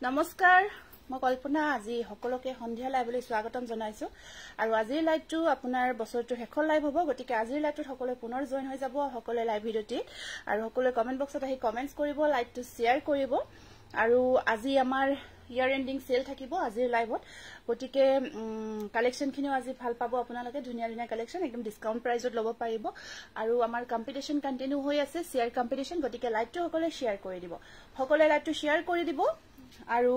নমস্কাৰ মই কল্পনা আজি সকলোকে সন্ধিয়া লাইভলৈ স্বাগতম জনাইছো আৰু আজিৰ লাইভটো আপোনাৰ বছৰটোৰ শেষৰ লাইভ হ'ব গতিকে আজিৰ লাইভটোত সকলোৱে পুনৰ জয়েন হৈ যাব সকলোৱে লাইভ ভিডিঅ'টি আৰু সকলোৱে কমেন্ট বক্সত আহি কমেন্টছ কৰিব লাইভটো শেয়াৰ কৰিব আৰু আজি আমাৰ ইয়াৰ এন্ডিং সেল থাকিব আজিৰ লাইভত গতিকে কালেকশনখিনিও আজি ভাল পাব আপোনালোকে ধুনীয়া ধুনীয়া কালেকশন একদম ডিসকাউন্ট প্ৰাইজত ল'ব পাৰিব আৰু আমাৰ কম্পিটিশন কন্টিনিউ হৈ আছে শেয়াৰ কম্পিটিশন গতিকে লাইভটো সকলোৱে শেয়াৰ কৰি দিব সকলোৱে লাইভটো শেয়াৰ কৰি দিব আৰু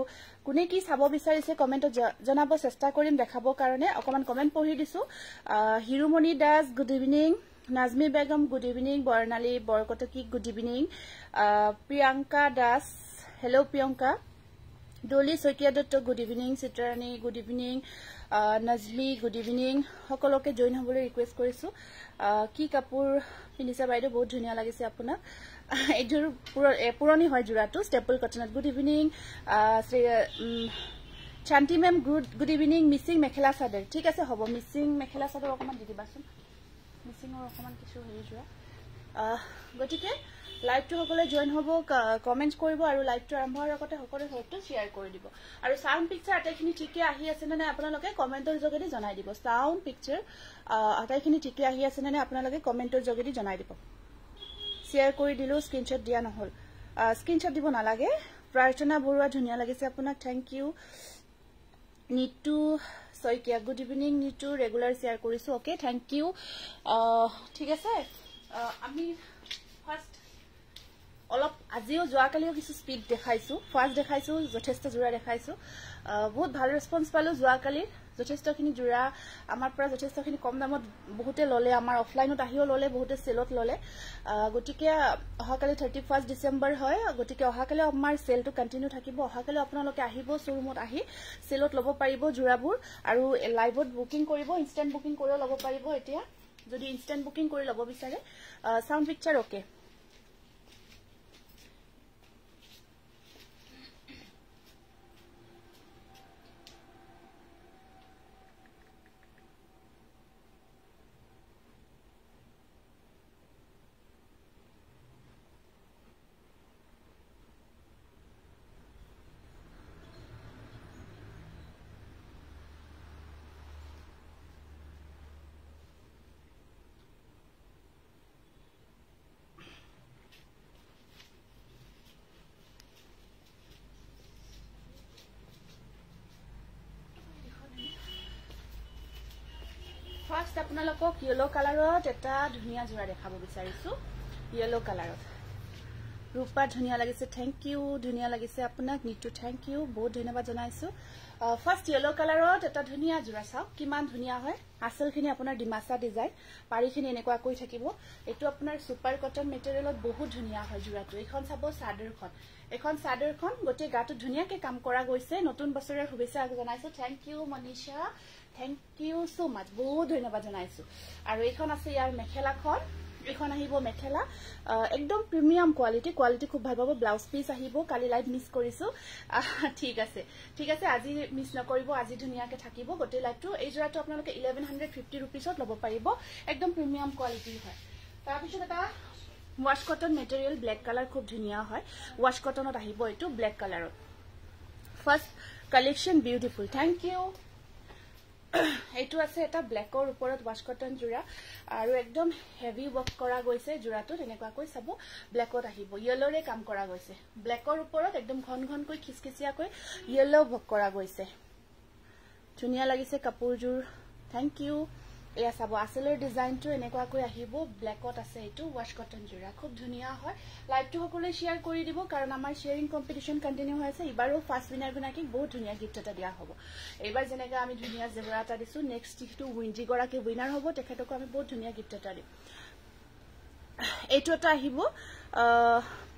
কোনে কি চাব বিচাৰিছে কমেন্টত জনাব চেষ্টা কৰিম দেখাবৰ কাৰণে অকমান কমেন্ট পঢ়ি দিছো Hirumoni Das good evening Najmi Begum good evening Barnali Borkotoki good evening Priyanka Das hello' Priyanka Dolly Saikia Dutta good evening Chitrarani good evening Najmi good evening সকলোকে জয়েন হ'বলৈ ৰিকুৱেষ্ট কৰিছো কি কাপোৰ পিনিছা বাইদেউ বহুত ধুনীয়া লাগিছে আপোনাক এজোৰ পুৰণি হয় জোৰাটো ষ্টেপল কটনত গুড ইভিনিং শান্তি ma'am good evening Mising mekhela chador ঠিক আছে হ'ব মিচিং মেখেলা চাদৰ অকমান দি দিবাচোন মিচিঙৰ অকমান কিছু হেৰি জোৰা গতিকে লাইভটো সকলে জয়েন হ'ব কমেন্টছ কৰিব আৰু লাইভটো আৰম্ভ হোৱাৰ আগতে সকলোৱে হয়তো শেয়াৰ কৰি দিব আৰু সাউন্ড পিকচাৰ আটাইখিনি ঠিকে আহি আছে নে আপোনালোকে কমেন্টৰ যোগেদি জনাই দিব সাউন্ড পিকচাৰ আটাইখিনি ঠিকে আহি আছে নে আপোনালোকে কমেন্টৰ যোগেদি জনাই দিব শেয়াৰ কৰি দিলো স্ক্ৰিনশ্বট দিয়া নহল স্ক্ৰিনশ্বট দিব নালাগে প্ৰাৰ্থনা বৰুৱা ধুনীয়া লাগিছে আপোনাক thank you Nitu Saikia good evening Nitu regular share কৰিছো ওকে থ্যাংক ইউ ঠিক আছে আমি ফাৰ্স্ট অলপ আজিও যোৱাকালিও কিছু স্পিড দেখাইছো ফাৰ্স্ট দেখাইছো যথেষ্ট জোৰা দেখাইছো বহুত ভাল ৰেসপন্স পালো যোৱাকালি যথেষ্টখিনি জোৰা আমাৰ পৰা যথেষ্টখিনি কম দামত বহুতে ললে আমাৰ অফলাইনত আহিও ললে বহুতে সেলত ললে গতিকে অহাকালি 31 ডিসেম্বৰ হয় গতিকে অহাকালি আমাৰ সেলটো কন্টিনিউ থাকিব অহাকালি আপোনালোকে আহিব শ্বৰুমত আহি সেলত লব পাৰিব জোৰাবোৰ আৰু লাইভত বুকিং কৰিব ইনষ্টেন্ট বুকিং কৰি লব পাৰিব এতিয়া যদি ইনষ্টেন্ট বুকিং কৰি লব বিচাৰে সাউন্ড পিকচাৰ ওকে ফাৰ্স্ট আপোনালোকক ইয়েলো কালাৰত এটা ধুনীয়া জোৰা দেখাব বিচাৰিছো ইয়েলো কালাৰত ৰূপা ধুনীয়া লাগিছে থ্যাংক ইউ ধুনীয়া লাগিছে আপোনাক নিটু থ্যাংক ইউ বহুত ধন্যবাদ জনাইছো ফার্স্ট ইয়েলো কালাৰত এটা ধুনীয়া জোৰা চাওক কিমান ধুনীয়া হয় আসলখিনি আপোনাৰ ডিমাসা ডিজাইন পাৰিখিনি এনেকুৱা কৈ থাকিব এটো আপোনাৰ সুপাৰ কটন মেটেৰিয়েলত বহুত ধুনীয়া হয় জোৰাটো এখন চাব চাদৰখন গটে গাটো ধুনীয়াকে কাম কৰা গৈছে নতুন বছৰৰ শুভেচ্ছা জনাইছো thank you Manisha thank you so much বহুত ধন্যবাদ জনাইছো আৰু এখন আছে ইয়াৰ মেখেলাখন এখন আহিব মেখেলা একদম প্ৰিমিয়াম কোৱালিটি খুব ভাল পাব ব্লাউজ পিস আহিব কালি লাইভ মিস কৰিছো ঠিক আছে আজি মিস নকৰিব আজি ধুনীয়াকে থাকিব গটে লাইভটো এই জোৰাটো আপোনালোকে 1150 रुपीसত ল'ব পাৰিব একদম প্ৰিমিয়াম কোৱালিটি হয় তাৰ পিছত এটা wash cotton material black colour খুব ধুনীয়া হয় ওয়াশ কটনত আহিব এটো ব্ল্যাক কালাৰত first collection beautiful thank you এইটো আছে এটা ব্ল্যাকৰ ওপৰত ওয়াশ কটন জোৰা আৰু একদম হেভি ওয়াৰ্ক কৰা গৈছে জোৰাটো তেনেকুৱা কৈ চাব ব্ল্যাকত আহিব ইয়েলোৰে কাম কৰা গৈছে ব্ল্যাকৰ ওপৰত একদম ঘনকৈ খিচখিচিয়াকৈ ইয়েলো ওয়াৰ্ক কৰা গৈছে ধুনীয়া লাগিছে কাপোৰজোৰ থ্যাংক ইউ এয়া চাব আসলৰ ডিজাইনটো এনেকুৱা কৈ আহিব ব্ল্যাকত আছে এটো ওয়াশ কটন জোৰা খুব ধুনীয়া হয় লাইভটো সকলোৱে শেয়াৰ কৰি দিব কাৰণ আমাৰ শেয়াৰিং কম্পিটিশন কন্টিনিউ হৈ আছে ইবাৰো ফাৰ্স্ট উইনাৰ গুনাকি বহুত ধুনীয়া গিফট এটা দিয়া হ'ব এবাৰ যেনেকা আমি ধুনীয়া জেগৰা এটা দিছো নেক্সট টিটো উইনজি গৰাকে উইনাৰ হ'ব তেখেতক আমি বহুত ধুনীয়া গিফট এটা দিম এইটো এটা আহিব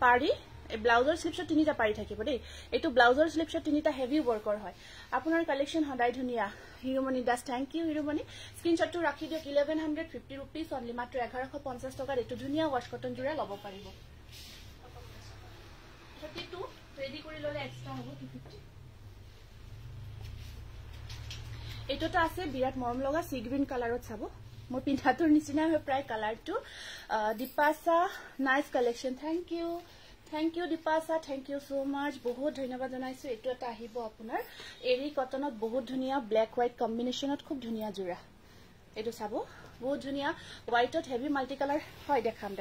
পাৰি এই ব্লাউজৰ স্লিপছত তিনিটা পাৰি থাকিব দেই এইটো ব্লাউজৰ স্লিপছত তিনিটা হেভি ওয়াৰ্কৰ হয় আপোনাৰ কালেকশন হদাই ধুনীয়া হিৰুমণি দাস থ্যাংক ইউ হিৰুমণি স্ক্ৰিনশ্বটটো ৰাখি দিয়ক 1150 रुपीस অনলি মাত্ৰ 1150 টকাত এইটো ধুনীয়া ওয়াশ কটন জোৰা ল'ব পাৰিব 32 ৰেডি কৰি ললে এক্সট্ৰা হ'ব 250 এইটোটা আছে বিৰাট মৰম লগা সি গ্ৰীন কালাৰত চাব মোৰ পিন্ধাটোৰ নিচিনা হয় প্ৰায় কালাৰটো Dipasa nice collection thank you Thank you Dipasa, thank you so much. বহুত ধন্যবাদ জনাইছো। এটো এটা আহিব আপোনাৰ এৰি কটনত বহুত ধুনিয়া ব্ল্যাক হোয়াইট কম্বিনেশনত খুব ধুনিয়া জোৰা। এটো চাবো বহুত ধুনিয়া হোয়াইটত হেভি মাল্টি কালাৰ হয় দেখাম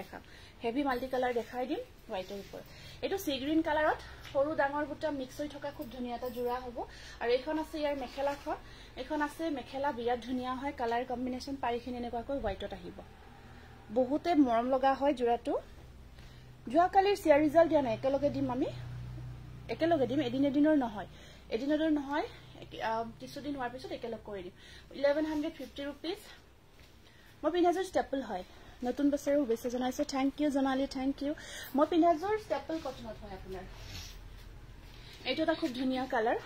হেভি মাল্টি কালাৰ দেখাই দিম হোয়াইটৰ উপৰ। এটো সি গ্ৰীন কালাৰত সৰু ডাঙৰ বুটা মিক্স হৈ থকা খুব ধুনিয়া এটা জোৰা হ'ব আৰু এইখন আছে ইয়াৰ মেখেলাখন এইখন আছে মেখেলা বিৰাট ধুনিয়া হয় কালাৰ কম্বিনেশন পাৰিখিনি এনেকুৱাকৈ হোয়াইটত আহিব বহুতে মৰম লগা হয় জোৰাটো জোৱা কালিৰ সিয়া ৰিজাল্ট দিয়া নাই একেলগে দিম আমি একেলগে দিম এদিনৰ নহয় কিছুদিন হোৱাৰ পিছত একেলগ কৰি দিম 1150 rupees মই পিন্ধাজৰ ষ্টেপল হয় নতুন বছৰৰ শুভেচ্ছা জনাইছো থ্যাংক ইউ জনালি থ্যাংক ইউ মই পিন্ধাজৰ ষ্টেপল কটনত হয় আপোনাৰ এইটো এটা খুব ধুনিয়া কালাৰ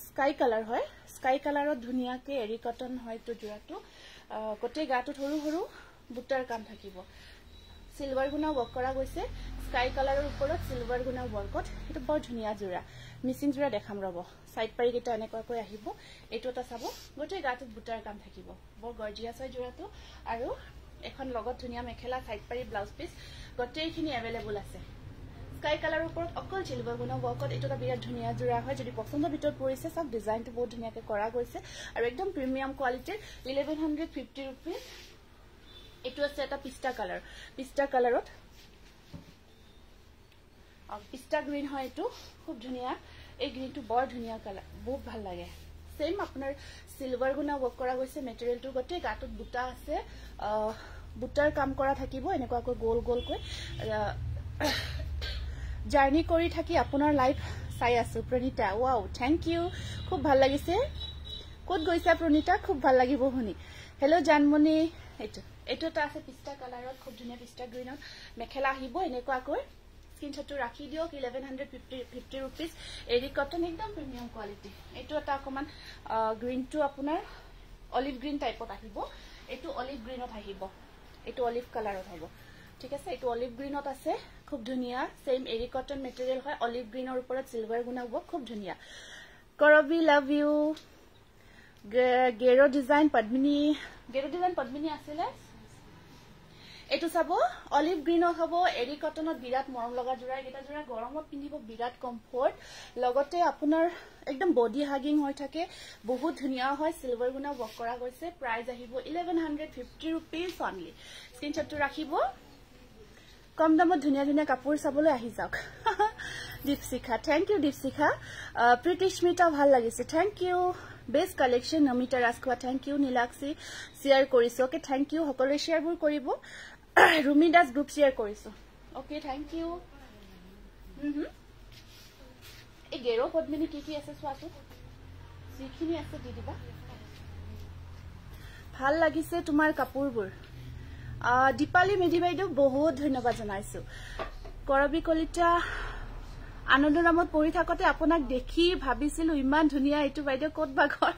স্কাই কালাৰ হয় স্কাই কালাৰত ধুনিয়াকে এৰি কটন হয় তো জোৰাটো গোটেই গাটো সৰু সৰু বুটাৰ কাম থাকিব সিলভাৰ গুনা ওয়াৰ্ক কৰা গৈছে স্কাই কালাৰৰ ওপৰত সিলভাৰ গুনা ওয়াৰ্কত এটো বৰ ধুনিয়া জোৰা মিসিং জোৰা দেখাম ৰব সাইড পাৰি কেটা এনেকৈ আহিব এটো এটা চাব গোটেই গাটোত বুটাৰ কাম থাকিব বৰ গৰ্জিয়াস হয় জোৰাটো আৰু এখন লগত ধুনিয়া মেখেলা সাইড পাৰি ব্লাউজ পিস গোটেইখিনি अवेलेबल আছে স্কাই কালাৰৰ ওপৰত অকল সিলভাৰ গুনা ওয়াৰ্কত এটো এটা বিৰাট ধুনিয়া জোৰা হয় যদি পছন্দ ভিতৰত পৰিছে সব ডিজাইনটো বহুত ধুনিয়াকে কৰা গৈছে আৰু একদম প্ৰিমিয়াম কোৱালিটিৰ 1150 rupees এটো আছে এটা পিস্তা কালাৰত পিস্তা গ্ৰীন হয় এটো খুব ধুনিয়া এই গ্ৰীনটো বৰ ধুনিয়া কালাৰ বহুত ভাল লাগে সেম আপোনাৰ সিলভাৰ গুনা ওয়াৰ্ক কৰা গৈছে মেটেৰিয়েলটো গটে গাটোত বুটা আছে বুটাৰ কাম কৰা থাকিব এনেকুৱাকৈ গোল গোলকৈ জাৰ্নি কৰি থাকি আপোনাৰ লাইফ চাই আছো প্ৰণিতা ওয়াও থ্যাংক ইউ খুব ভাল লাগিছে কত গৈছা প্ৰণিতা খুব ভাল লাগিব শুনি হেল্ল জানমনি এটো এটা আছে পিস্তা কালাৰত খুব ধুনিয়া পিস্তা গ্ৰীনত মেখেলা আহিব এনেকুৱাকৈ স্ক্ৰিনশ্বটটো ৰাখি দিওক 1150 rupees এৰি কটন একদম প্ৰিমিয়াম কোৱালিটি এটো এটা অকমান গ্ৰীনটো আপোনাৰ অলিভ গ্ৰীন টাইপত আহিব এটো অলিভ গ্ৰীনত আহিব এটো অলিভ কালাৰত হ'ব ঠিক আছে এটো অলিভ গ্ৰীনত আছে খুব ধুনিয়া সেম এৰি কটন মেটেৰিয়েল হয় অলিভ গ্ৰীনৰ ওপৰত সিলভাৰ গুনা হ'ব খুব ধুনিয়া কৰবি লাভ ইউ গেৰো ডিজাইন পদ্মিনী আছিলে এটো চাবো অলিভ গ্ৰীনত হ'ব এৰি কটনত বিৰাট মৰম লগা জোৰা এটা জোৰা গৰমত পিন্ধিব বিৰাট কমফৰ্ট লগতে আপোনাৰ একদম বডি হাগিং হৈ থাকে বহুত ধুনিয়া হয় সিলভাৰ গুনা ওয়াৰ্ক কৰা গৈছে প্ৰাইস আহিব 1150 rupees only স্ক্ৰিনশ্বটটো ৰাখিব কম দামত ধুনিয়া ধুনিয়া কাপোৰ চাবলৈ আহি যাওক দীপশিখা থ্যাংক ইউ দীপশিখা প্ৰীতিস্মিতা ভাল লাগিছে thank you best collection Namita Rajkhowa thank you Nilakshi share কৰিছো ওকে থ্যাংক ইউ সকলোৱে শেয়াৰবোৰ কৰিব रुमी दास ग्रुप शेयर কৰিছো ओके थैंक यू এই গেৰো পদ্মিনী কি আছে সোৱাটো সিখিনি আছে দি দিবা ভাল লাগিছে তোমাৰ কাপোৰবোৰ দীপালি মেধি বাইদেউ বহুত ধন্যবাদ জনাইছো কৰবি কলিতা আনন্দৰামত পঢ়ি থাকতে আপোনাক দেখি ভাবিছিলো ইমান ধুনিয়া এটো বাইদেউ কত বা ঘৰ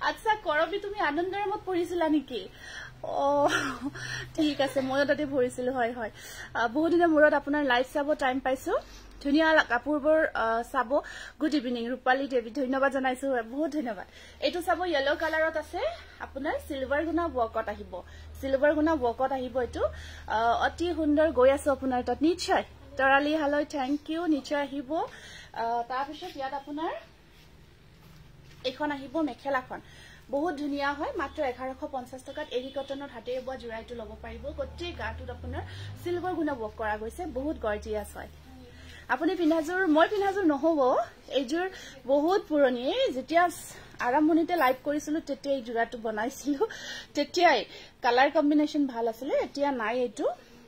আচ্ছা কৰবি তুমি আনন্দৰামত পঢ়িছিলা নেকি ও ঠিক আছে মই তাতে পঢ়িছিলো হয় হয় বহুত দিনৰ মূৰত আপোনাৰ লাইভ চাব টাইম পাইছো ধুনিয়া কাপোৰবোৰ চাব গুড ইভিনিং ৰূপালী দেৱী ধন্যবাদ জনাইছো বহুত ধন্যবাদ এটো চাব ইয়েলো কালাৰত আছে আপোনাৰ সিলভাৰ গুনা ওয়াৰ্কত আহিব এটো অতি সুন্দৰ গৈ আছে আপোনাৰ তাত নিশ্চয় তৰালি হালৈ থ্যাংক ইউ নিশ্চয় আহিব তাৰ পিছত ইয়াত আপোনাৰ এখন আহিব মেখেলাখন বহুত ধুনিয়া হয় মাত্ৰ 1150 টকাত এৰি কটনৰ হাতে বোৱা জোৰাইটো লব পাৰিব গোটেই গাটোত আপোনাৰ সিলভাৰ গুনা ওয়াৰ্ক কৰা গৈছে বহুত গৰ্জিয়াস হয় আপুনি পিন্ধাজোৰ মই পিন্ধাজোৰ নহব এইজোৰ বহুত পুৰণি যেতিয়া আৰম্ভণিতে লাইভ কৰিছিলো তেতিয়া এই জোৰাটো বনাইছিলো তেতিয়াই কালাৰ কম্বিনেশন ভাল আছিল এতিয়া নাই এইটো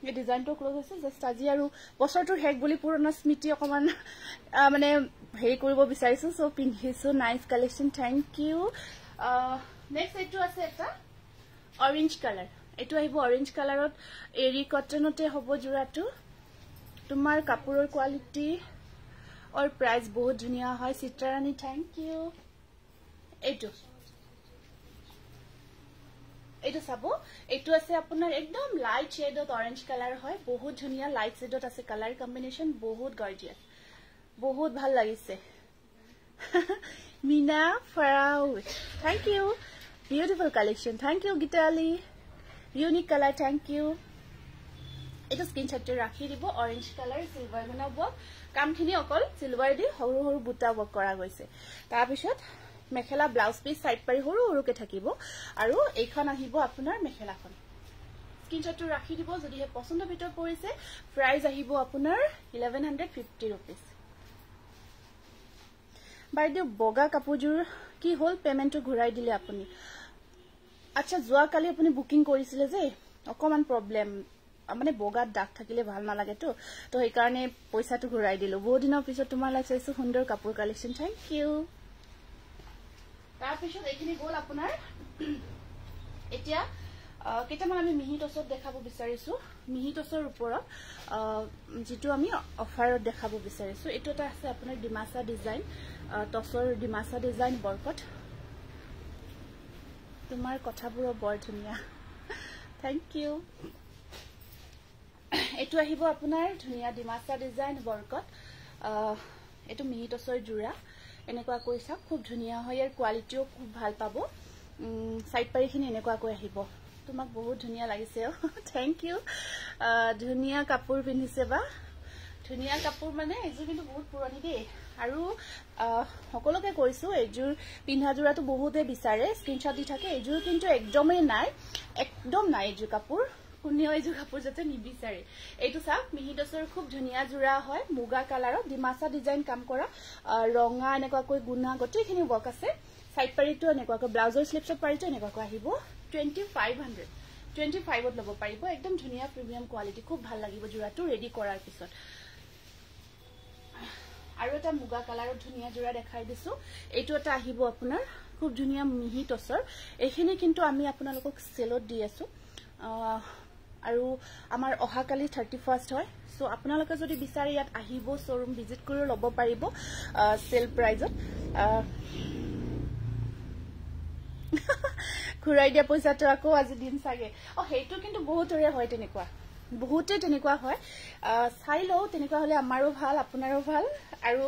এই ডিজাইনটো ক্লোজ হৈছে জাস্ট আজি আৰু বছৰটোৰ হেক বুলি পুৰণা স্মৃতি অকমান মানে হেৰি কৰিব বিচাৰিছো সো পিন্ধিছো nice collection thank you next এটো আছে এটা অৰেঞ্জ কালাৰ এটো আহিব অৰেঞ্জ কালাৰত এৰি কটনতে হ'ব জোৰাটো তোমাৰ কাপোৰৰ কোৱালিটি और प्राइस बहुत धुनिया है चित्रारानी थैंक यू एटो साबो एटो আছে আপোনাৰ একদম লাইট শেডত অরেঞ্জ কালার হয় বহুত ধুনিয়া লাইট শেডত আছে কালার কম্বিনেশন বহুত গর্জিয়াস বহুত ভাল লাগিছে Meena Farau thank you beautiful collection thank you Gitali unique colour thank you এটা স্ক্রিনশটটো ৰাখি দিব অৰেঞ্জ কালাৰ সিলভাৰ গুণা ৱৰ্ক কামখিনি অকল সিলভাৰ দি সৰু সৰু বুটা ৱৰ্ক কৰা গৈছে তাৰ পিছত মেখেলা ব্লাউজ পিস সাইড পাৰি সৰু সৰুকে থাকিব আৰু এইখন আহিব আপোনাৰ মেখেলাখন স্ক্ৰিনশটটো ৰাখি দিব যদি হে পছন্দ ভিতৰ পৰিছে প্ৰাইস আহিব আপোনাৰ 1150 रुपीस বাইদে বগা কাপোৰজোৰ কি হল পেমেন্টটো ঘূৰাই দিলে আপুনি আচ্ছা যোৱা কালি আপুনি বুকিং কৰিছিলে যে অকমান প্ৰবলেম মানে বগাত দাগ থাকিলে ভাল নালাগে তো এই কাৰণে পইচাটো ঘূৰাই দিলো বহুত দিনৰ পিছত তোমাৰ লাইছে সুন্দৰ কাপোৰ কালেকশন থ্যাংক ইউ তাৰ পিছত এইখিনি গল আপোনাৰ এতিয়া কেটামান আমি মিহি টছত দেখাব বিচাৰিছো মিহি টছৰ ওপৰত যেটো আমি অফাৰত দেখাব বিচাৰিছো এটো এটা আছে আপোনাৰ ডিমাসা ডিজাইন টছৰ ডিমাসা ডিজাইন বৰকট তোমাৰ কথাবোৰ বৰ ধুনিয়া থ্যাংক ইউ এটো আহিব আপোনাৰ ধুনিয়া ডিমাসা ডিজাইন বৰকট এটো মিহি টছৰ জোৰা এনেকুৱা কৈছা খুব ধুনিয়া হয় ইয়াৰ কোৱালিটিও খুব ভাল পাব সাইড পাৰিখিনি এনেকুৱা কৈ আহিব তোমাক বহুত ধুনিয়া লাগিছে থ্যাংক ইউ ধুনিয়া কাপোৰ পিন্ধিছে বা ধুনিয়া কাপোৰ মানে এজোৰ কিন্তু বহুত পুৰণি দেই আৰু সকলোকে কৈছো এজোৰ পিন্ধা জোৰাটো বহুতে বিচাৰে স্ক্ৰিনশ্বট দি থাকে এজোৰ কিন্তু একদমই নাই এজোৰ কাপোৰ কোনেও এজোৰ কাপোৰ যাতে নিবিচাৰে এইটো চাওক মিহি টছৰ খুব ধুনিয়া জোৰা হয় মুগা কালাৰত ডিমাসা ডিজাইন কাম কৰা ৰঙা এনেকুৱা কৈ গুণা গটেখিনি ৱৰ্ক আছে সাইড পাৰিটো এনেকুৱা কৈ ব্লাউজৰ স্লিপছত পাৰিটো এনেকুৱা কৈ আহিব 2500 লব পাৰিব একদম ধুনিয়া প্ৰিমিয়াম কোৱালিটি খুব ভাল লাগিব জোৰাটো ৰেডি কৰাৰ পিছত আৰু এটা মুগা কালাৰত ধুনিয়া জোৰা দেখাই দিছো এইটো এটা আহিব আপোনাৰ খুব ধুনিয়া মিহি টছৰ এইখিনি কিন্তু আমি আপোনালোকক সেলত দি আছো আৰু আমাৰ অহাকালি 31st হয় সো আপোনালোকে যদি বিচাৰে ইয়াত আহিব শোৰুম ভিজিট কৰি লব পাৰিব সেল প্ৰাইজত ঘুৰাই দিয়া পইচাটো আকৌ আজি দিন সাগে হেইটো কিন্তু বহুতৰে হয় তেনেকুৱা বহুতে তেনেকুৱা হয় চাই লও তেনেকুৱা হলে আমাৰো ভাল আপোনাৰো ভাল আৰু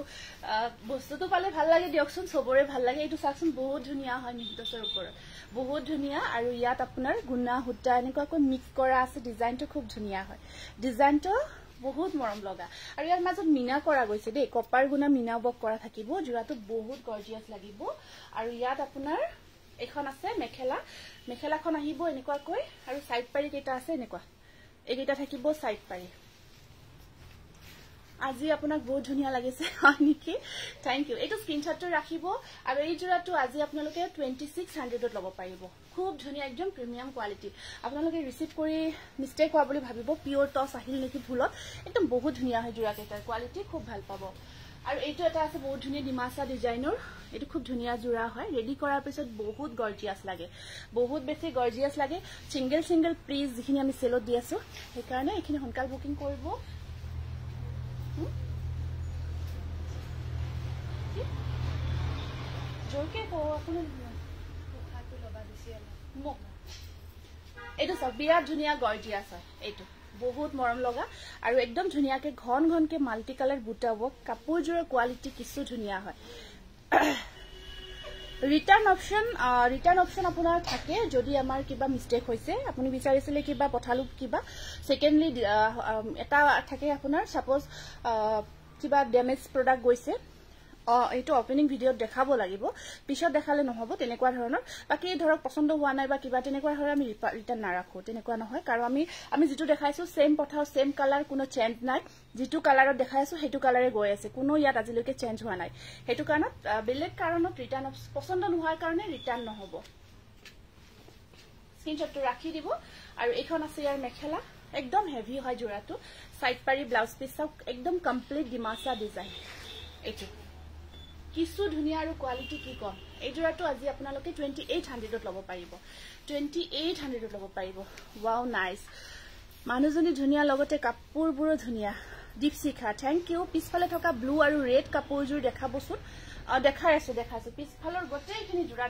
বস্তুটো পালে ভাল লাগে দিয়কচোন সবৰে ভাল লাগে এইটো চাকচোন বহুত ধুনিয়া হয় মিহিটছৰ ওপৰত বহুত ধুনিয়া আৰু ইয়াত আপোনাৰ গুণা হুটা এনেকুৱাকৈ মিক্স কৰা আছে ডিজাইনটো খুব ধুনিয়া হয় ডিজাইনটো বহুত মৰম লগা আৰু ইয়াৰ মাজত মিনা কৰা গৈছে দেই কপাৰ গুণা মিনা বক কৰা থাকিব জোৰাটো বহুত গৰ্জিয়াস লাগিব আৰু ইয়াত আপোনাৰ এখন আছে মেখেলাখন আহিব এনেকুৱাকৈ আৰু সাইড পাৰি কেটা আছে এনেকুৱা এইকেইটা থাকিব সাইড পাৰি আজি আপোনাক বহুত ধুনিয়া লাগিছে নেকি থ্যাংক ইউ এইটো স্ক্ৰিনশটটো ৰাখিব আৰু এই জোৰাটো আজি আপোনালোকে 2600 ত লব পাৰিব খুব ধুনিয়া একদম প্ৰিমিয়াম কোৱালিটি আপোনালোকে ৰিসিভ কৰি মিস্টেক হোৱা বুলি ভাবিব পিওৰ টছ আহিল নেকি ভুলত একদম বহুত ধুনিয়া হয় জোৰা কেটাৰ কোৱালিটি খুব ভাল পাব আৰু এইটো এটা আছে বহুত ধুনিয়া ডিমাসা ডিজাইনৰ এটো খুব ধুনিয়া জোৰা হয় ৰেডি কৰাৰ পিছত বহুত গৰ্জিয়াস লাগে বহুত বেছি গৰ্জিয়াস লাগে সিঙ্গেল প্লিজ যিখিনি আমি সেলত দি আছো সেই কাৰণে এইখিনি হনকাল বুকিং কৰিব জোৰকে কো আপুনি কথাটো লবা দিছে মোক এইটো সব বিৰাট ধুনিয়া গৰ্জিয়াস হয় এইটো বহুত মৰম লগা আৰু একদম ধুনিয়াকে ঘনকে মাল্টি কালাৰ বুটা ৱৰ্ক কাপোৰজোৰৰ কোৱালিটি কিছু ধুনিয়া হয় ৰিটাৰ্ণ অপশন আপোনাৰ থাকে যদি আমাৰ কিবা মিস্টেক হৈছে আপুনি বিচাৰিছিলে কিবা পঠালু কিবা সেকেন্ডলি এটা থাকে আপোনাৰ সাপোজ কিবা ড্যামেজ প্ৰডাক্ট গৈছে এইটো ওপেনিং ভিডিওত দেখাব লাগিব পিছত দেখালে নহব তেনেকুৱা ধৰণৰ বাকি ধৰক পছন্দ হোৱা নাই বা কিবা তেনেকুৱা হয় আমি ৰিটাৰ্ণ না ৰাখো তেনেকুৱা নহয় কাৰণ আমি যেটো দেখাইছো সেম পঠাও সেম কালাৰ কোনো চেঞ্জ নাই যেটো কালাৰত দেখাইছো হেতু কালাৰে গৈ আছে কোনো ইয়াত আজিলৈকে চেঞ্জ হোৱা নাই হেতু কাৰণত বেলেগ কাৰণত ৰিটাৰ্ণ পছন্দ নোহোৱাৰ কাৰণে ৰিটাৰ্ণ নহব স্ক্ৰিনশ্বটটো ৰাখি দিব আৰু এইখন আছে ইয়াৰ মেখেলা একদম হেভি হয় জোৰাটো সাইড পাৰি ব্লাউজ পিস একদম কমপ্লিট ডিমাসা ডিজাইন এইটো কিছু ধুনিয়া আৰু কোৱালিটি কি কম এই জোৰাটো আজি আপোনালোকে 2800 ত লব পাৰিব 2800 ত লব পাৰিব ওয়াও নাইস মানুহজনী ধুনিয়া লগতে কাপোৰবোৰ ধুনিয়া দীপশিখা থ্যাংক ইউ পিছফালে থকা ব্লু আৰু ৰেড কাপোৰজোৰ দেখাবচোন দেখাইছো পিছফালৰ গোটেইখিনি জোৰা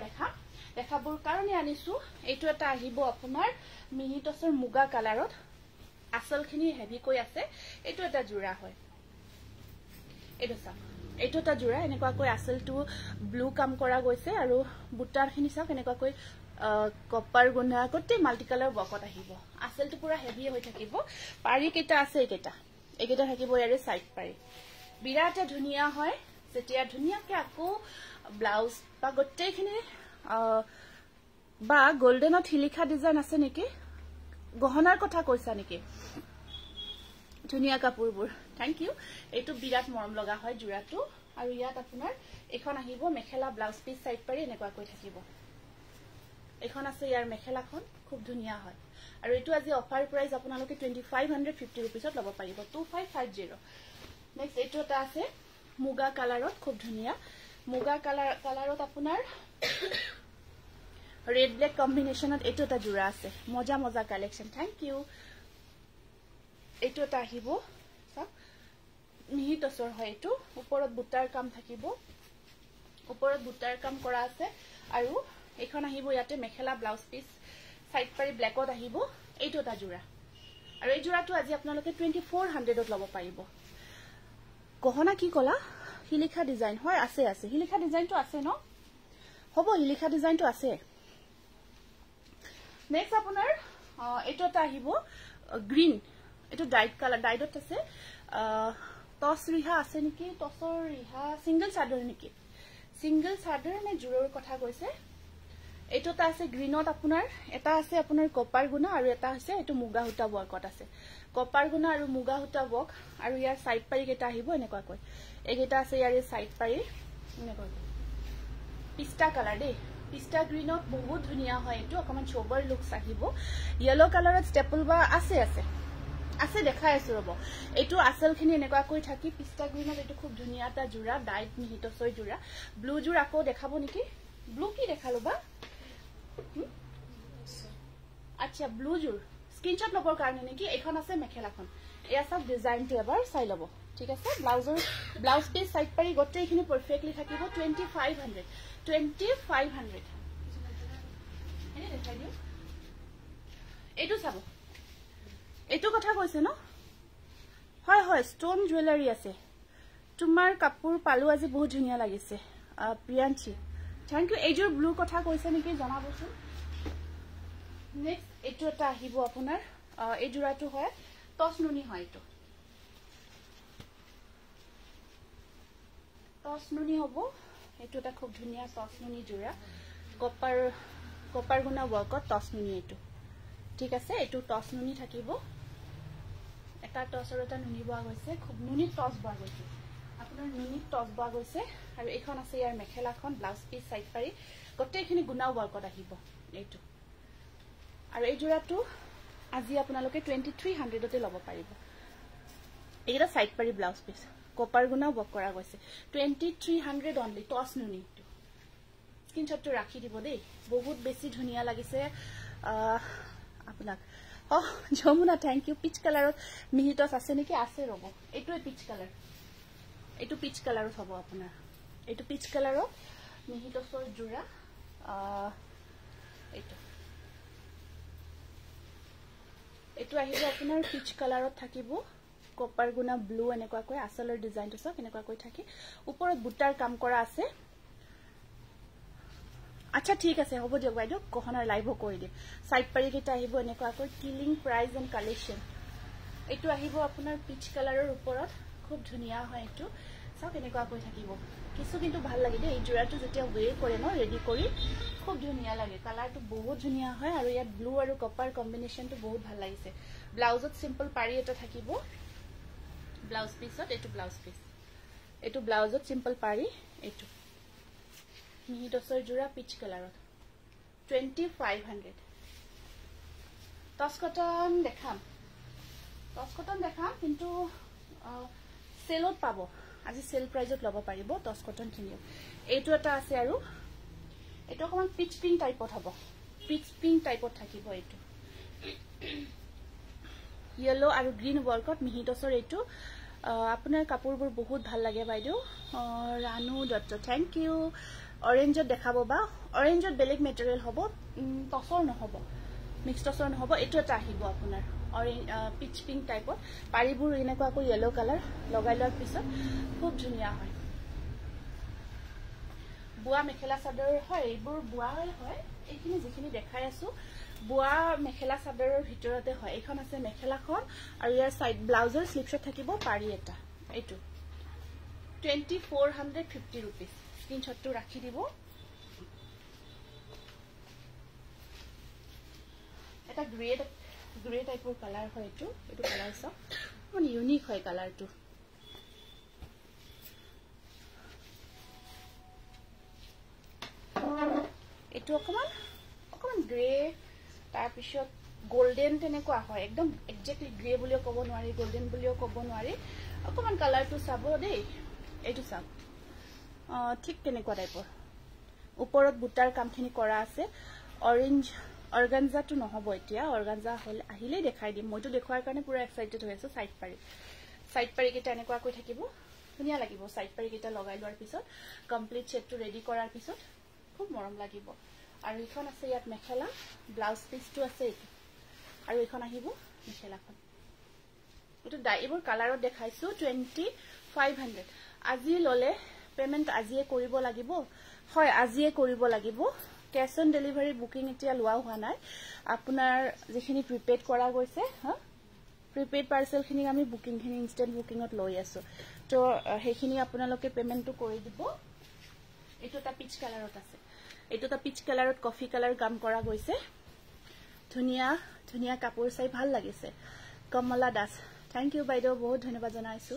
দেখাবৰ কাৰণে আনিছো এইটো এটা আহিব আপোনাৰ মিহি টছৰ মুগা কালাৰত আসলখিনি হেভি কৈ আছে এইটো এটা জোৰা হয় এইটো চাওক এইটো এটা জোৰা এনেকুৱাকৈ আসলটো ব্লু কাম কৰা গৈছে আৰু বুটাৰখিনি চাওক এনেকুৱাকৈ কপাৰ গুণা গোটেই মাল্টি কালাৰ বকত আহিব আচলটো পুৰা হেভি হৈ থাকিব পাৰি কেইটা আছে এইকেইটা থাকিব ইয়াৰে সাইড পাৰি বিৰাট ধুনিয়া হয় যেতিয়া ধুনিয়াকে আকৌ ব্লাউজ বা গোটেইখিনি বা গোল্ডেনত হিলিখা ডিজাইন আছে নেকি গহনাৰ কথা কৈছা নেকি ধুনিয়া কাপোৰবোৰ থ্যাংক ইউ এইটো বিৰাট মৰম লগা হয় জোৰাটো আৰু ইয়াত আপোনাৰ এখন আহিব মেখেলা ব্লাউজ পিস সাইড পাৰি এনেকুৱা কৈ থাকিব এখন আছে ইয়াৰ মেখেলাখন খুব ধুনিয়া হয় আৰু এটো আজি অফাৰ প্ৰাইস আপোনালোকে 2550 रुपीसত লব পাৰিব 2550 নেক্সট এটো এটা আছে মুগা কালাৰত খুব ধুনিয়া মুগা কালাৰত আপোনাৰ ৰেড ব্ল্যাক কম্বিনেশনত এটো এটা জোৰা আছে মজা কালেকশন থ্যাংক ইউ এটো এটা আহিব সব মিহি তসৰ হয় এটো ওপৰত বুটাৰ কাম থাকিব ওপৰত বুটাৰ কাম কৰা আছে আৰু এখন আহিব ইয়াতে মেখেলা ব্লাউজ পিস সাইড পাৰি ব্ল্যাকত আহিব এইটো এটা জোৰা আৰু এই জোৰাটো আজি আপোনালোকে 2400 ত লব পাৰিব গহনা কি কলা হিলিখা ডিজাইন হয় আছে হিলিখা ডিজাইনটো আছে ন হ'ব হিলিখা ডিজাইনটো আছে নেক্সট আপোনাৰ এইটো এটা আহিব গ্ৰীন এটো ডাইট কালাৰ ডাইটত আছে টস ৰিহা আছে নেকি টসৰ ৰিহা সিঙ্গেল চাদৰ নেকি সিঙ্গেল চাদৰ নে জোৰৰ কথা কৈছে এটোটা আছে গ্ৰীনত আপোনাৰ এটা আছে আপোনাৰ কপাৰ গুণা আৰু এটা আছে এটো মুগা হুটা ওয়াৰ্কত আছে কপাৰ গুণা আৰু মুগা হুটা ওয়াৰ্ক আৰু ইয়াৰ সাইড পাৰি কেটা আহিব এনেকুৱা কৈ একেটা আছে ইয়াৰ সাইড পাৰি এনেকুৱা পিস্তা কালাৰ দে পিস্তা গ্ৰীনত বহুত ধুনিয়া হয় এটো অকমান চোবৰ লুকস আহিব ইয়েলো কালাৰত ষ্টেপল বা আছে দেখাই আছো ৰব এটো আসলখিনি এনেকুৱা কৈ থাকি পিস্তা গ্ৰীনত এটো খুব ধুনিয়া এটা জোৰা ডাইট মিহিতসই জোৰা ব্লু জোৰ আকৌ দেখাব নেকি ব্লু কি দেখালো বা আচ্ছা ব্লু জোৰ স্ক্ৰিনশট লবৰ কাৰণে নেকি এখন আছে মেখেলাখন এয়া সব ডিজাইনটো এবাৰ চাই লব ঠিক আছে ব্লাউজ পিস সাইড পাৰি গোটেইখিনি পারফেক্টলি থাকিব 2500 এনে দেখাই দিও এইটো চাব এইটো কথা কৈছে ন হয় স্টোন জুৱেলাৰী আছে তোমাৰ কাপোৰ পালো আজি বহুত ধুনিয়া লাগিছে প্ৰিয়াঞ্চি থ্যাংক ইউ এইজোৰ ব্লু কথা কৈছে নেকি জনাবচোন নেক্সট এটো এটা আহিব আপোনাৰ এই জোৰাটো হয় টসনুনি হয় এটো টসনুনি হ'ব এটো এটা খুব ধুনিয়া টসনুনি জোৰা কপাৰ গুণা ওয়াৰ্কত টসনুনি এটো ঠিক আছে এটো টসনুনি থাকিব এটা টসৰ এটা নুনি বোৱা গৈছে খুব নুনি টস বোৱা গৈছে আপোনাৰ নুনি টস বোৱা গৈছে আৰু এখন আছে ইয়াৰ মেখেলাখন ব্লাউজ পিস সাইড পাৰি গোটেইখিনি গুণা ওয়াৰ্কত আহিব এইটো আৰু এই জোৰাটো আজি আপোনালোকে 2300 তে লব পাৰিব এইটা সাইড পাৰি ব্লাউজ পিস কপাৰ গুণা ওয়াৰ্ক কৰা গৈছে 2300 অনলি টস নুনি স্ক্ৰিনশটটো ৰাখি দিব দেই বহুত বেছি ধুনিয়া লাগিছে আপোনাক যমুনা থ্যাংক ইউ পিচ কালাৰত মিহিটস আছে নেকি আছে ৰব এইটোৱে পিচ কালাৰ এইটো পিচ কালাৰত হ'ব আপোনাৰ এইটো পিচ কালাৰত মিহিটসৰ জোৰা এইটো আহিব আপোনাৰ পিচ কালাৰত থাকিব কপাৰ গুণা ব্লু এনেকুৱা কৈ আসলৰ ডিজাইনটো সব এনেকুৱা কৈ থাকি ওপৰত বুটাৰ কাম কৰা আছে আচ্ছা ঠিক আছে হ'ব দিয়ক বাইদেউ গহনাৰ লাইভ কৰি দিম সাইড পাৰি কেটা আহিব এনেকুৱা কৈ কিলিং প্ৰাইস এন্ড কালেকশন এইটো আহিব আপোনাৰ পিচ কালাৰৰ ওপৰত খুব ধুনিয়া হয় এটো সব এনেকুৱা কৈ থাকিব কিছু কিন্তু ভাল লাগে দে এই জোৰাটো যেতিয়া ওয়েৰ কৰে ন ৰেডি কৰি খুব ধুনিয়া লাগে কালাৰটো বহুত ধুনিয়া হয় আৰু ইয়াত ব্লু আৰু কপাৰ কম্বিনেশনটো বহুত ভাল লাগিছে ব্লাউজত সিম্পল পাৰি এটা থাকিব ব্লাউজ পিসত এটো ব্লাউজ পিস এটো ব্লাউজত সিম্পল পাৰি এটো মিহিটসৰ জোৰা পিচ কালাৰত 2500 টস কটন দেখাম কিন্তু সেলত পাব আজি সেল প্ৰাইজত লব পাৰিব টস কটন কিনিও এইটো এটা আছে আৰু এটো অকমান পিচ পিঙ্ক টাইপত হ'ব পিচ পিঙ্ক টাইপত থাকিব এইটো ইয়েলো আৰু গ্ৰীন ওয়াৰ্কত মিহিটসৰ এইটো আপোনাৰ কাপোৰবোৰ বহুত ভাল লাগে বাইদেউ ৰানু দত্ত থ্যাংক ইউ অৰেঞ্জত দেখাব বা অৰেঞ্জত বেলেগ মেটেৰিয়েল হ'ব টসৰ নহব মিক্স টসৰ নহব এটো এটা আহিব আপোনাৰ অৰেঞ্জ পিচ পিঙ্ক টাইপত পাৰিবোৰ এনেকুৱা কৈ ইয়েলো কালাৰ লগাই লোৱাৰ পিছত খুব ধুনিয়া হয় বুয়া মেখেলা চাদৰ হয় এইবোৰ বুয়া হয় এইখিনি যিখিনি দেখাই আছো বুয়া মেখেলা চাদৰৰ ভিতৰতে হয় এইখন আছে মেখেলাখন আৰু ইয়াৰ সাইড ব্লাউজৰ স্লিপছত থাকিব পাৰি এটা এইটো 2450 rupees স্ক্ৰিনশ্বটটো ৰাখি দিব এটা গ্ৰে টাইপৰ কালাৰ হয় এইটো কালাৰ সব মানে ইউনিক হয় কালাৰটো এইটো অকমান গ্ৰে তাৰ পিছত গোল্ডেন তেনেকুৱা হয় একদম এক্সাক্টলি গ্ৰে বুলিও ক'ব নোৱাৰি গোল্ডেন বুলিও ক'ব নোৱাৰি অকমান কালাৰটো চাব দেই এইটো চাব ঠিক তেনেকুৱা টাইপৰ ওপৰত বুটাৰ কামখিনি কৰা আছে অৰেঞ্জ অৰ্গানজাটো নহব এতিয়া অৰ্গানজা হল আহিলে দেখাই দিম মইতো দেখুৱাৰ কাৰণে পুৰা এক্সাইটেড হৈ আছো সাইড পাৰি কেটা এনেকুৱা কৈ থাকিব ধুনিয়া লাগিব সাইড পাৰি কেটা লগাই লোৱাৰ পিছত কমপ্লিট সেটটো ৰেডি কৰাৰ পিছত খুব মৰম লাগিব আৰু এইখন আছে ইয়াত মেখেলা ব্লাউজ পিসটো আছে এইটো আৰু এইখন আহিব মেখেলাখন এইটো এইবোৰ কালাৰত দেখাইছো 2500 আজি ললে পেমেন্ট আজিয়ে কৰিব লাগিব হয় আজিয়ে কৰিব লাগিব ক্যাশ অন ডেলিভাৰী বুকিং এতিয়া লোৱা হোৱা নাই আপোনাৰ যিখিনি প্ৰিপেড কৰা গৈছে প্ৰিপেড পাৰ্সেল খিনি আমি বুকিং খিনি ইনস্ট্যান্ট বুকিংত লৈ আছো তো হেখিনি আপোনালোকে পেমেন্টটো কৰি দিব এইটো এটা পিচ কালাৰত আছে এইটো এটা পিচ কালাৰত কফি কালাৰ কাম কৰা গৈছে ধুনিয়া কাপোৰ চাই ভাল লাগিছে কমলা দাস থ্যাংক ইউ বাইদেউ বহুত ধন্যবাদ জনাইছো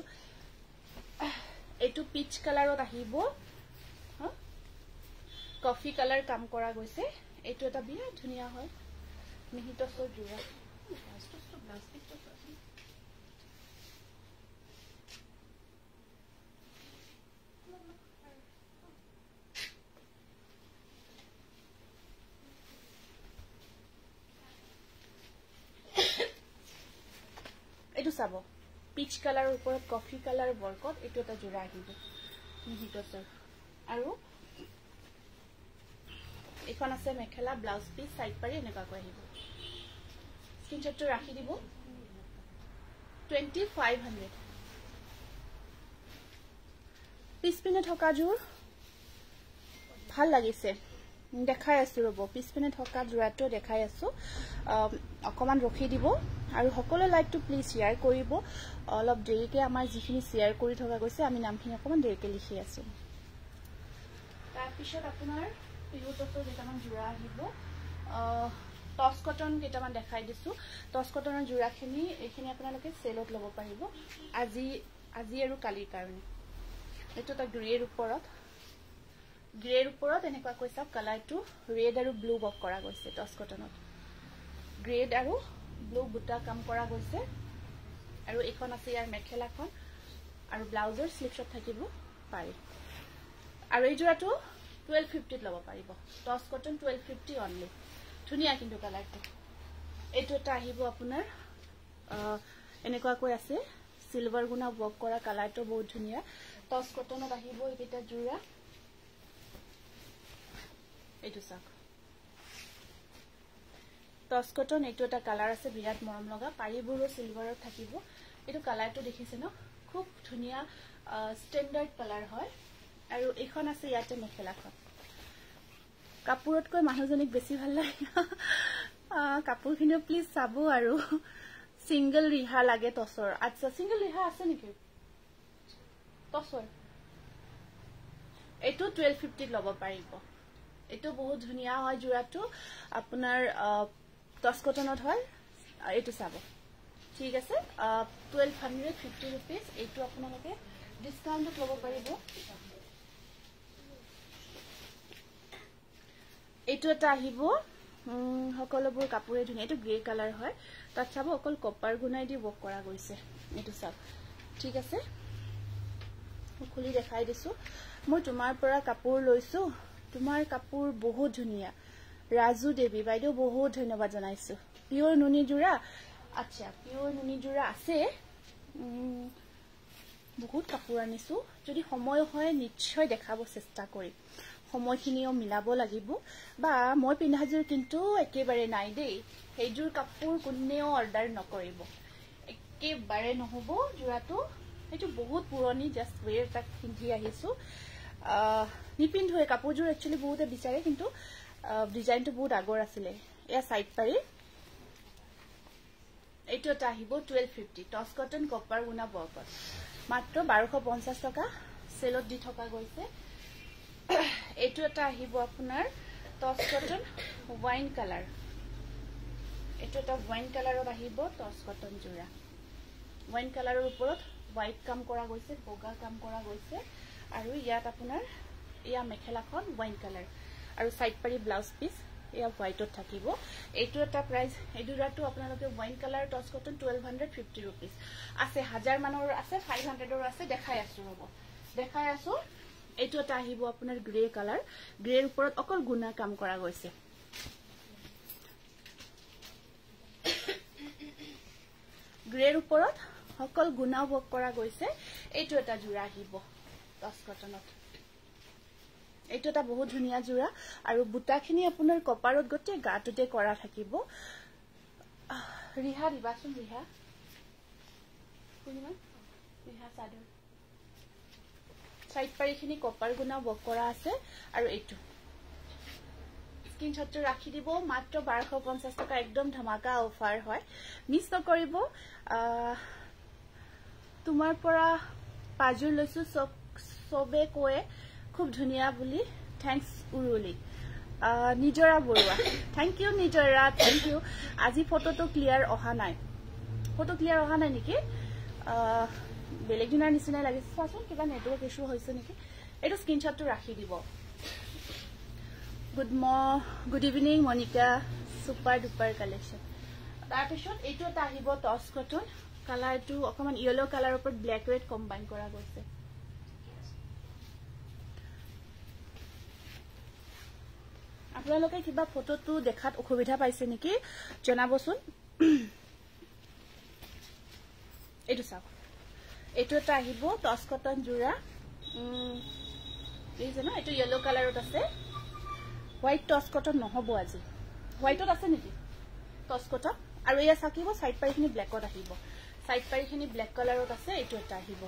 এইটো পিচ কালাৰত আহিব কফি কালাৰ কাম কৰা গৈছে এইটো এটা বিৰাট ধুনিয়া হয় মিহিত সৰ জোৰা এইটো চাব পিচ কালাৰৰ ওপৰত কফি কালাৰ বৰ্কত এইটো এটা জোৰা আহিব মিহিত সৰ আৰু এখন আছে মেখেলা ব্লাউজ পিস সাইড পাৰি এনেকা কৈ আহিব স্ক্ৰিনশ্বটটো ৰাখি দিব 2500 পিছপিনে থকা জোৰ ভাল লাগিছে দেখাই আছো ৰব পিছপিনে থকা জোৰাটো দেখাই আছো অকমান ৰখি দিব আৰু সকলো লাইকটো প্লিজ শেয়াৰ কৰিব অলপ দেৰিকে আমাৰ যিখিনি শেয়াৰ কৰি থকা গৈছে আমি নামখিনি অকমান দেৰিকে লিখি আছো তাৰ পিছত আপোনাৰ পিউটছৰ কেটামান জোৰা আহিব টস কটন কেটামান দেখাই দিছো টস কটনৰ জোৰাখিনি এইখিনি আপোনালোকে সেলত ল'ব পাৰিব আজি আৰু কালিৰ কাৰণে এইটো এটা গ্ৰেৰ ওপৰত এনেকুৱা কৈ চাওক কালাৰটো ৰেড আৰু ব্লু বক কৰা গৈছে টস কটনত গ্ৰেড আৰু ব্লু বুটা কাম কৰা গৈছে আৰু এইখন আছে ইয়াৰ মেখেলাখন আৰু ব্লাউজৰ স্লিপছত থাকিব পাৰি আৰু এই জোৰাটো 1250 লব পাৰিব টস কটন 1250 অনলি ধুনিয়া কিন্তু কালাৰটো এইটো এটা আহিব আপোনাৰ এনেকুৱা কৈ আছে সিলভাৰ গুনা বক কৰা কালাৰটো বহুত ধুনিয়া টস কটনত আহিব এটা জোৰা এইটো চাওক টস কটন এইটো এটা কালাৰ আছে বিৰাট মৰম লগা পাৰিবোৰো সিলভাৰত থাকিব এইটো কালাৰটো দেখিছে ন খুব ধুনিয়া স্ট্যান্ডাৰ্ড কালাৰ হয় আৰু এইখন আছে ইয়াতে মেখেলাখন কাপোৰতকৈ মানুহজনীক বেছি ভাল লাগে কাপোৰখিনি প্লিজ চাব আৰু সিঙ্গল ৰিহা লাগে টসৰ আচ্ছা সিঙ্গল ৰিহা আছে নেকি টসৰ এইটো 1250 লব পাৰিব এইটো বহুত ধুনিয়া হয় জোৰাটো আপোনাৰ টস কটনত হয় এইটো চাব ঠিক আছে 1250 rupees এইটো আপোনালোকে ডিসকাউন্টত লব পাৰিব এইটো এটা আহিব সকলোবোৰ কাপোৰে ধুনিয়া এইটো গ্ৰে কালাৰ হয় তাত চাব অকল কপাৰ গুনাই দি বক কৰা গৈছে এইটো চাব ঠিক আছে খুলি দেখাই দিছো মই তোমাৰ পৰা কাপোৰ লৈছো তোমাৰ কাপোৰ বহুত ধুনিয়া ৰাজু দেৱী বাইদেউ বহুত ধন্যবাদ জনাইছো পিওৰ নুনি জোৰা আচ্ছা পিওৰ নুনি জোৰা আছে বহুত কাপোৰ আনিছো যদি সময় হয় নিশ্চয় দেখাব চেষ্টা কৰি সময়খিনিও মিলাব লাগিব বা মই পিন্ধাজোৰ কিন্তু একেবাৰে নাই দেই সেইজোৰ কাপোৰ কোনেও অৰ্ডাৰ নকৰিব একেবাৰে নহব জোৰাটো এইটো বহুত পুৰণি জাস্ট ওয়েৰ তাক পিন্ধি আহিছো নিপিন্ধুৱে কাপোৰযোৰ একচুৱেলি বহুতে বিচাৰে কিন্তু ডিজাইনটো বহুত আগৰ আছিলে এয়া সাইড পাৰি এইটো এটা আহিব 1250 টস কটন কপাৰ গুনা বৰ্কত মাত্ৰ 1250 টকা সেলত দি থকা গৈছে এইটো এটা আহিব আপোনাৰ টস কটন ওয়াইন কালাৰ এইটো এটা ওয়াইন কালাৰত আহিব টস কটন জোৰা ওয়াইন কালাৰৰ ওপৰত হোৱাইট কাম কৰা গৈছে বগা কাম কৰা গৈছে আৰু ইয়াত আপোনাৰ ইয়া মেখেলাখন ওয়াইন কালাৰ আৰু সাইড পাৰি ব্লাউজ পিস ইয়া হোৱাইটত থাকিব এইটো এটা প্ৰাইস এই দুৰাটো আপোনালোকে wine colour toss cotton 1250 rupees আছে 1000 মানৰ আছে 500 ৰ আছে দেখাই আছো ৰব দেখাই আছো এইটো এটা আহিব আপোনাৰ গ্ৰে কালাৰ গ্ৰেৰ ওপৰত অকল গুণা কাম কৰা গৈছে গ্ৰেৰ ওপৰত অকল গুণা বক কৰা গৈছে এইটো এটা জোৰা আহিব টস কটনত এইটো এটা বহুত ধুনিয়া জোৰা আৰু বুটাখিনি আপোনাৰ কপাৰত গতে গাটুতে কৰা থাকিব ৰিহা দিবাচোন ৰিহা কোনমান ৰিহা সাদৰ সাইড পাৰিখিনি কপাৰ গুণা বক কৰা আছে আৰু এইটো স্ক্ৰিনশ্বট ৰাখি দিব মাত্ৰ 1250 টকা একদম ধমাকা অফাৰ হয় মিছ নকৰিব তোমাৰ পৰা পাজুৰ লৈছো সবে কয়ে খুব ধুনিয়া বুলি থ্যাঙ্কস উৰুলি নিজৰা বৰুৱা থ্যাঙ্ক ইউ নিজৰা থ্যাঙ্ক ইউ আজি ফটোটো ক্লিয়াৰ অহা নাই নেকি বেলেগ দিনৰ নিচিনা লাগিছে চাচোন কিবা নেটৱৰ্ক ইস্যু হৈছে নেকি এটো স্ক্ৰিনশ্বটটো ৰাখি দিব good evening Monika super duper collection তাৰ পিছত এইটো এটা আহিব টস কটন কালাৰটো অকমান ইয়েলো কালাৰৰ ওপৰত ব্ল্যাক ৰেড কম্বাইন কৰা গৈছে আপোনালোকে কিবা ফটোটো দেখাত অসুবিধা পাইছে নেকি জনাবচোন এইটো চাওক এইটো এটা আহিব টস কটন জোৰা এই যে না এইটো ইয়েলো কালাৰত আছে হোৱাইট টস কটন নহব আজি হোৱাইটত আছে নেকি টস কটন আৰু এয়া সাকিব সাইড পাৰিখিনি ব্ল্যাকত আহিব সাইড পাৰিখিনি ব্ল্যাক কালাৰত আছে এইটো এটা আহিব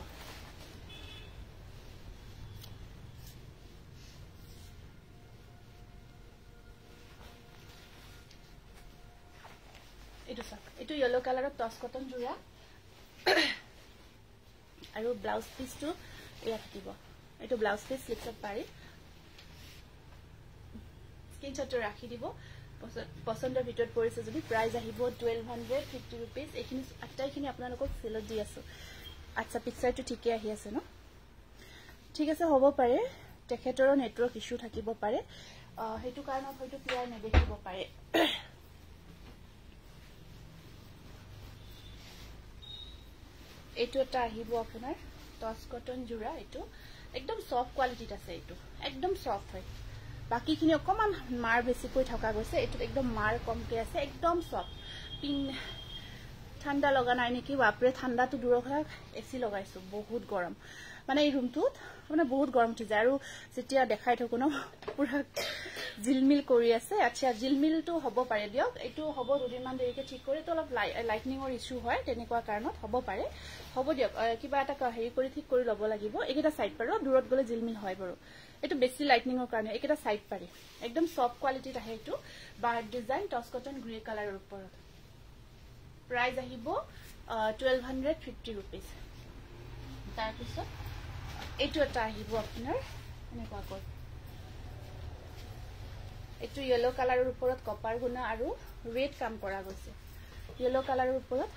এইটো সাক এইটো ইয়েলো কালাৰত টস কটন জোৰা আৰু ব্লাউজ পিসটো এয়া থাকিব এইটো ব্লাউজ পিস স্লিপছত পাৰি স্ক্ৰিনশ্বট ৰাখি দিব পছন্দৰ ভিতৰত পৰিছে যদি প্ৰাইস আহিব 1250 रुपीस এইখিনি আটাইখিনি আপোনালোকক সেলত দি আছো আচ্ছা পিকচাৰটো ঠিকে আহি আছে ন ঠিক আছে হ'ব পাৰে তেখেতৰ নেটৱৰ্ক ইস্যু থাকিব পাৰে হেতু কাৰণত হয়তো ক্লিয়াৰ নেদেখিব পাৰে এইটো এটা আহিব আপোনাৰ টস কটন জোৰা এইটো একদম সফট কোৱালিটিত আছে এইটো একদম সফট হয় বাকিখিনি অকমান মাৰ বেছি কৈ থকা গৈছে এইটো একদম মাৰ কমকে আছে একদম সফট পিন ঠান্ডা লগা নাই নেকি বাপৰে ঠান্ডাটো দূৰ কৰা এসি লগাইছো বহুত গৰম মানে এই ৰুমটোত মানে বহুত গৰম উঠি যায় আৰু যেতিয়া দেখাই থাকো ন পুৰা জিলমিল কৰি আছে আচ্ছা জিলমিলটো হ'ব পাৰে দিয়ক এইটো হ'ব দুদিনমান দেৰিকে ঠিক কৰি তো অলপ লাইটনিংৰ ইস্যু হয় তেনেকুৱা কাৰণত হ'ব পাৰে হ'ব দিয়ক কিবা এটা হেৰি কৰি ঠিক কৰি ল'ব লাগিব এইকেইটা সাইড পাৰো দূৰত গলে জিলমিল হয় বাৰু এটো বেছি লাইটনিংৰ কাৰণে এইকেইটা সাইড পাৰি একদম সফট কোৱালিটিত আহে এটো বাৰ ডিজাইন টস কটন গ্ৰে কালাৰৰ ওপৰত প্ৰাইস আহিব 1250 रुपीस তাৰ পিছত এইটো এটা আহিব আপোনাৰ এনেকুৱা কৈ এইটো ইয়েলো কালাৰৰ ওপৰত কপাৰ গুণা আৰু ৰেড কাম কৰা গৈছে ইয়েলো কালাৰৰ ওপৰত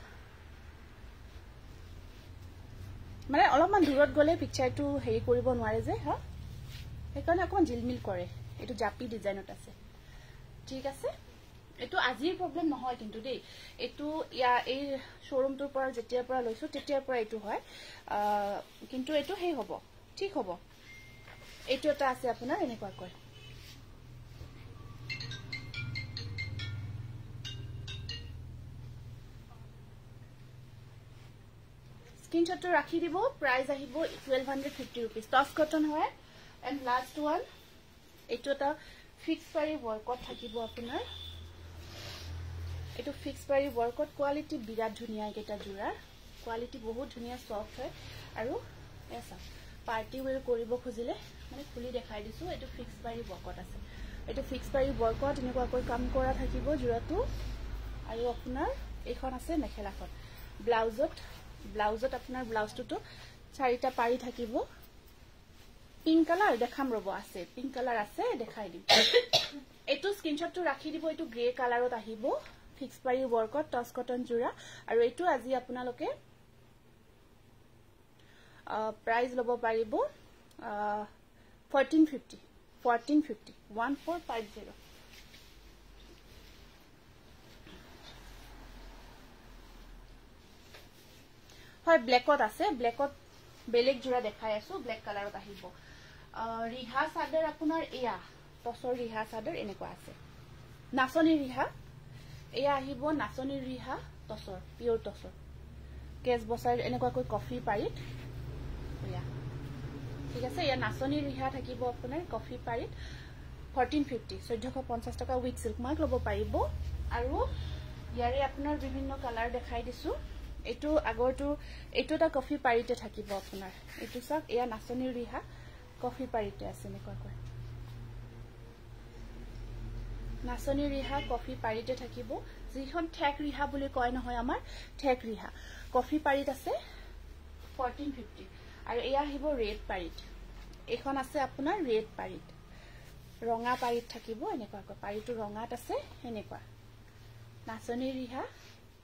মানে অলপমান দূৰত গলে পিকচাৰটো হেৰি কৰিব নোৱাৰে যে হা সেইকাৰণে অকমান জিলমিল কৰে এইটো জাপি ডিজাইনত আছে ঠিক আছে এইটো আজিৰ প্ৰবলেম নহয় কিন্তু দেই এইটো ইয়া এই শোৰুমটোৰ পৰা যেতিয়াৰ পৰা লৈছো তেতিয়াৰ পৰা এইটো হয় কিন্তু এইটো হেই হ'ব ঠিক হ'ব এইটো এটা আছে আপোনাৰ এনেকুৱা কৈ স্ক্ৰিনশ্বটটো ৰাখি দিব প্ৰাইস আহিব 1250 रुपीस টস কটন হয় এন্ড লাস্ট ওয়ান এইটো এটা ফিক্স পাৰি ওয়াৰ্কত থাকিব আপোনাৰ এইটো ফিক্স পাৰি ওয়াৰ্কত কোৱালিটি বিৰাট ধুনিয়া এটা জোৰা কোৱালিটি বহুত ধুনিয়া সফট হয় আৰু এসা পাৰ্টি ওৱেৰ কৰিব খুজিলে মানে খুলি দেখাই দিছো এটো ফিক্স পাৰি বকত আছে এটো ফিক্স পাৰি বকত এনেকুৱাকৈ কাম কৰা থাকিব জোৰাটো আৰু আপোনাৰ এইখন আছে মেখেলাখন ব্লাউজত আপোনাৰ ব্লাউজটো চাৰিটা পাৰি থাকিব পিংক কালাৰ দেখাম ৰব আছে পিংক কালাৰ আছে দেখাই দিম এটো স্ক্ৰিনশ্বটটো ৰাখি দিব এটো গ্ৰে কালাৰত আহিব ফিক্স পাৰি বকত টছ কটন জোৰা আৰু এটো আজি আপোনালোকে प्राइस लबो पारिबो 1450 1450 হয় ব্ল্যাকত আছে ব্ল্যাকত বেলেগ জোৰা দেখাই আছো ব্ল্যাক কালাৰত আহিব ৰিহা সাদৰ আপোনাৰ এয়া টছৰ ৰিহা সাদৰ এনেকুৱা আছে নাচনি ৰিহা এয়া আহিব নাচনি ৰিহা টছৰ পিওৰ টছৰ কেজ বসাই এনেকুৱাকৈ কফি পাৰিত ঠিক আছে ইয়া নাচনি ৰিহা থাকিব আপোনাৰ কফি পাৰিত 1450 1450 টকা উইথ সিল্ক মাৰ্ক লব পাৰিব আৰু ইয়াৰে আপোনাৰ বিভিন্ন কালাৰ দেখাই দিছো এটো আগৰটো এটো এটা কফি পাৰিতে থাকিব আপোনাৰ এটো সক ইয়া নাচনি ৰিহা কফি পাৰিতে আছে নেকুৱাকৈ নাচনি ৰিহা কফি পাৰিতে থাকিব যিখন ঠেক ৰিহা বুলি কয় নহয় আমাৰ ঠেক ৰিহা কফি পাৰিত আছে 1450 আৰু এয়া আহিব ৰেড পাৰিত এখন আছে আপোনাৰ ৰেড পাৰিত ৰঙা পাৰিত থাকিব এনেকুৱাকৈ পাৰিটো ৰঙাত আছে এনেকুৱা নাচনি ৰিহা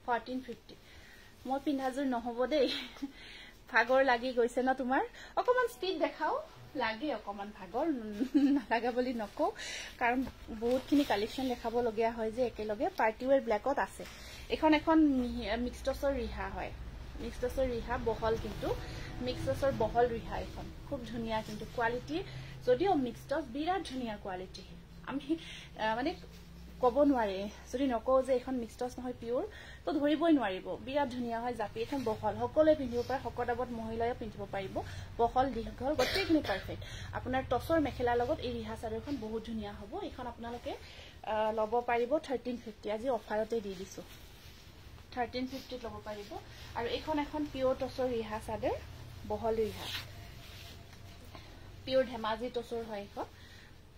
1450 মই পিন্ধাজুৰ নহব দেই ভাগৰ লাগি গৈছে না তোমাৰ অকমান স্পিড দেখাও লাগে অকমান ভাগৰ নালাগা বুলি নকও কাৰণ বহুতখিনি কালেকশন দেখাব লগিয়া হয় যে একেলগে পাৰ্টি ওৱেৰ ব্ল্যাকত আছে এখন মিক্স টছৰ ৰিহা হয় মিক্স টছৰ ৰিহা বহল কিন্তু মিক্স টছৰ বহল ৰিহা এখন খুব ধুনিয়া কিন্তু কোৱালিটি যদিও মিক্স টছ বিৰাট ধুনিয়া কোৱালিটি আমি মানে কব নোৱাৰে যদি নকও যে এখন মিক্স টছ নহয় পিওৰ তো ধৰিবই নোৱাৰিব বিৰাট ধুনিয়া হয় জাপি এখন বহল সকলোৱে পিন্ধিব পাৰে সকটাবত মহিলায়ও পিন্ধিব পাৰিব বহল দীঘল গোটেইখিনি পাৰফেক্ট আপোনাৰ টছৰ মেখেলা লগত এই ৰিহা চাদৰখন বহুত ধুনিয়া হ'ব এখন আপোনালোকে লব পাৰিব 1350 আজি অফাৰতে দি দিছো 1350 লব পাৰিব আৰু এখন পিওৰ টছৰ ৰিহা চাদৰ বহল ৰিহা পিওৰ ধেমাজি টছৰ হয় এখন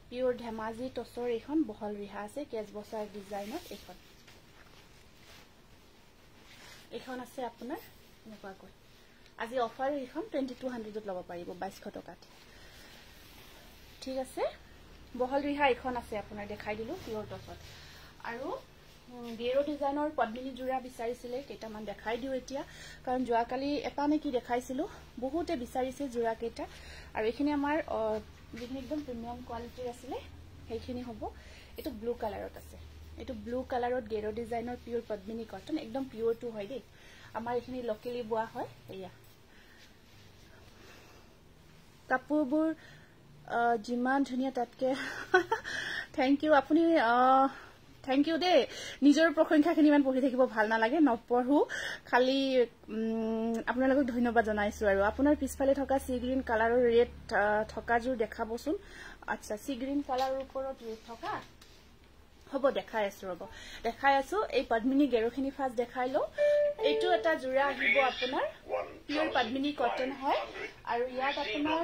পিওৰ ধেমাজি টছৰ এখন বহল ৰিহা আছে কেজ বসাৰ ডিজাইনত এখন আছে আপোনাৰ এনেকুৱাকৈ আজি অফাৰ এখন 2200 ত লব পাৰিব 2200 টকাত ঠিক আছে বহল ৰিহা এখন আছে আপোনাৰ দেখাই দিলো পিওৰ টছত আৰু গেৰো ডিজাইনৰ পদ্মিনী জোৰা বিচাৰিছিলে কেইটামান দেখাই দিও এতিয়া কাৰণ যোৱাকালি এটা নে কি দেখাইছিলো বহুতে বিচাৰিছে জোৰা কেইটা আৰু এইখিনি আমাৰ যিখিনি একদম প্ৰিমিয়াম কোৱালিটিৰ আছিলে সেইখিনি হ'ব এটো ব্লু কালাৰত আছে এটো ব্লু কালাৰত গেৰো ডিজাইনৰ পিওৰ পদ্মিনী কটন একদম পিওৰ টু হয় দেই আমাৰ এইখিনি লোকেলি বুৱা হয় এয়া কাপোৰবোৰ জিমান ধুনিয়া তাতকে থ্যাংক ইউ আপুনি থ্যাংক ইউ দে নিজৰ প্ৰশংসাখিনি মান পঢ়ি থাকিব ভাল নালাগে নপঢ়ো খালি আপোনালোকক ধন্যবাদ জনাইছো আৰু আপোনাৰ পিছফালে থকা সি গ্ৰীন কালাৰৰ ৰেড থকা জোৰ দেখাবচোন আচ্ছা সি গ্ৰীন কালাৰৰ ওপৰত ৰেড থকা হ'ব দেখাই আছো ৰব দেখাই আছো এই পদ্মিনী গেৰোখিনি ফাৰ্স্ট দেখাই লো এইটো এটা জোৰা আহিব আপোনাৰ পিওৰ পদ্মিনী কটন হয় আৰু ইয়াত আপোনাৰ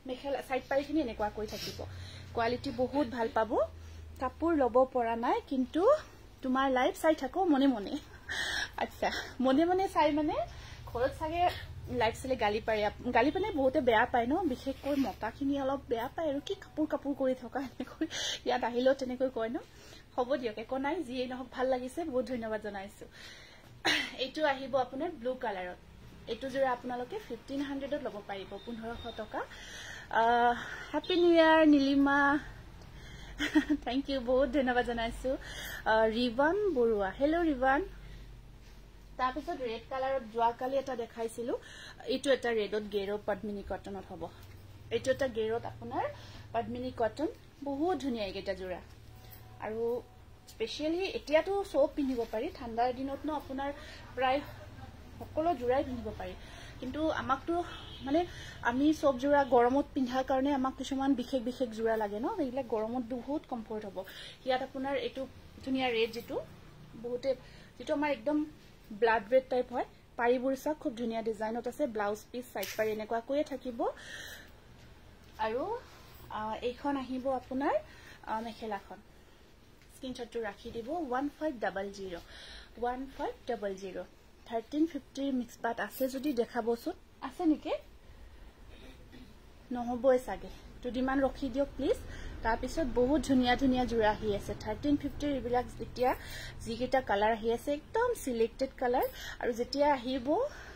মেখেলা সাইড পাৰিখিনি এনেকুৱা কৈ থাকিব কোৱালিটি বহুত ভাল পাব কাপোৰ লব পৰা নাই কিন্তু তোমাৰ লাইভ চাই থাকো মনে মনে আচ্ছা মনে মনে চাই মানে ঘৰত সাগে লাইভ চালে গালি পানে বহুতে বেয়া পায় ন বিশেষকৈ মতাখিনি অলপ বেয়া পায় আৰু কি কাপোৰ কৰি থকা এনেকৈ ইয়াত আহিলো তেনেকৈ কয় ন হ'ব দিয়ক একো নাই যিয়ে নহক ভাল লাগিছে বহুত ধন্যবাদ জনাইছো এইটো আহিব আপোনাৰ ব্লু কালাৰত এইটো জোৰা আপোনালোকে 1500 ত লব পাৰিব 1500 টকা happy new year Nilima thank you বহুত ধন্যবাদ জনাইছো ৰিৱান বৰুৱা হেল্ল' ৰিৱান তাৰপিছত ৰেড কালাৰত যোৱাকালি এটা দেখাইছিলো এইটো এটা ৰেডত গেৰো পদ্মিনী কটনত হ'ব এইটো এটা গেৰোত আপোনাৰ পদ্মিনী কটন বহুত ধুনিয়া এইটা জোৰা আৰু স্পেশালি এতিয়াতো সব পিন্ধিব পাৰি ঠাণ্ডাৰ দিনত ন আপোনাৰ প্ৰায় সকলো জোৰাই পিন্ধিব পাৰি কিন্তু আমাকতো মানে আমি সব জোৰা গৰমত পিন্ধাৰ কাৰণে আমাক কিছুমান বিশেষ জোৰা লাগে ন এইলা গৰমত বহুত কমফৰ্ট হ'ব ইয়াত আপোনাৰ এটো ধুনিয়া ৰেড যেটো বহুতে যেটো আমাৰ একদম ব্লাড ৰেড টাইপ হয় পাৰিবোৰ চাওক খুব ধুনীয়া ডিজাইনত আছে ব্লাউজ পিস সাইড পাৰি এনেকুৱা কৈয়ে থাকিব আৰু এইখন আহিব আপোনাৰ মেখেলাখন স্ক্ৰিনশ্বটটো ৰাখি দিব 1500 1350 মিক্স পাট আছে যদি দেখাবচোন আছে নেকি নহবই সাগে দুদিমান ৰখি দিওক প্লিজ তাৰ পিছত বহুত ধুনীয়া ধুনীয়া জোৰা আহি আছে 1350 এইবিলাক যেতিয়া যিকেইটা কালাৰ আহি আছে একদম সিলেক্টেড কালাৰ আৰু যেতিয়া আহিব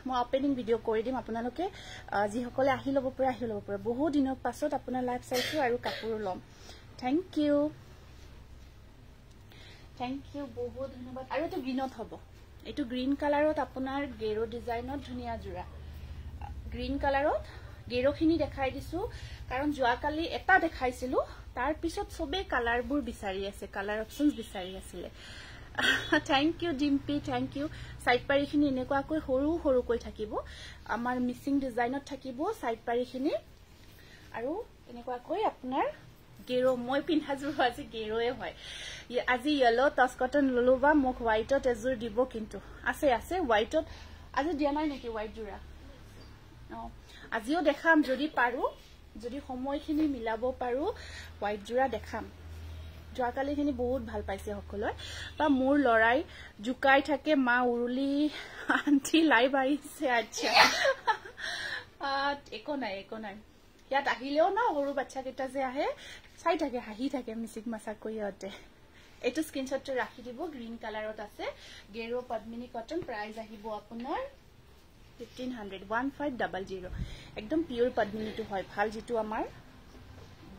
মই ওপেনিং ভিডিও কৰি দিম আপোনালোকে যি সকলে আহি লব পৰা বহুত দিনৰ পাছত আপোনাৰ লাইভ চাইছো আৰু কাপোৰ লম থ্যাংক ইউ বহুত ধন্যবাদ আৰু এটো গ্ৰীনত হ'ব এটো গ্ৰীন কালাৰত আপোনাৰ গেৰো ডিজাইনত ধুনীয়া জোৰা গ্ৰীন কালাৰত গেৰোখিনি দেখাই দিছো কাৰণ যোৱাকালি এটা দেখাইছিলো তাৰ পিছত সবে কালাৰবোৰ বিচাৰি আছে কালাৰ অপচনস বিচাৰি আছিল thank you Dimpi thank you side পাৰিখিনি এনেকুৱাকৈ সৰু সৰুকৈ থাকিব আমাৰ মিসিং ডিজাইনত থাকিব সাইড পাৰিখিনি আৰু এনেকুৱাকৈ আপোনাৰ গেৰো মই পিন্ধাজুৰ আজি গেৰোয়ে হয় আজি ইয়েলো টাচ কটন ললো বা মোক হোৱাইটত এজুৰ দিব কিন্তু আছে হোৱাইটত আজি দিয়া নাই নেকি হোৱাইট জোৰা আজিও দেখাম যদি পাৰো যদি সময়খিনি মিলাব পাৰো হোৱাইট জোৰা দেখাম যোৱাকালিখিনি বহুত ভাল পাইছে সকলোৱে বা মোৰ লৰাই জুকাই থাকে মা উৰুলি আন্টি লাইভ আহিছে আচ্ছা একো নাই ইয়াত আহিলেও না সৰু বাচ্চা কেইটা যে আহে চাই থাকে হাঁহি থাকে মিছিক মাছাক কৈ ইহঁতে এইটো স্ক্ৰিনশ্বটটো ৰাখি দিব গ্ৰীন কালাৰত আছে গেৰো পদ্মিনী কটন প্ৰাইস আহিব আপোনাৰ 1500 একদম পিওৰ পদ্মিনীটো হয় ভাল যেটো আমাৰ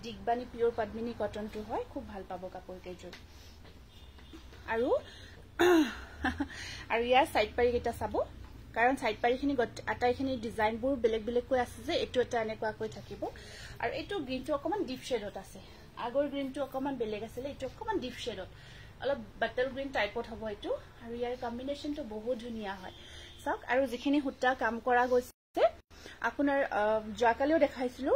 দিগবানি পিওৰ পদ্মিনী কটনটো হয় খুব ভাল পাব কাপোৰ কেইযোৰ আৰু ইয়াৰ সাইড পাৰি কেইটা চাব কাৰণ সাইড পাৰিখিনি আটাইখিনি ডিজাইনবোৰ বেলেগ কৈ আছে যে এটো এটা এনেকুৱাকৈ থাকিব আৰু এটো গ্ৰীনটো অকমান ডিপ শেডত আছে আগৰ গ্ৰীনটো অকমান বেলেগ আছিল এটো অকমান ডিপ শেডত অলপ বাটল গ্ৰীন টাইপত হ'ব এটো আৰু ইয়াৰ কম্বিনেশনটো বহুত ধুনীয়া হয় চাওক আৰু যিখিনি হুটা কাম কৰা গৈছে আপোনাৰ যোৱাকালিও দেখাইছিলো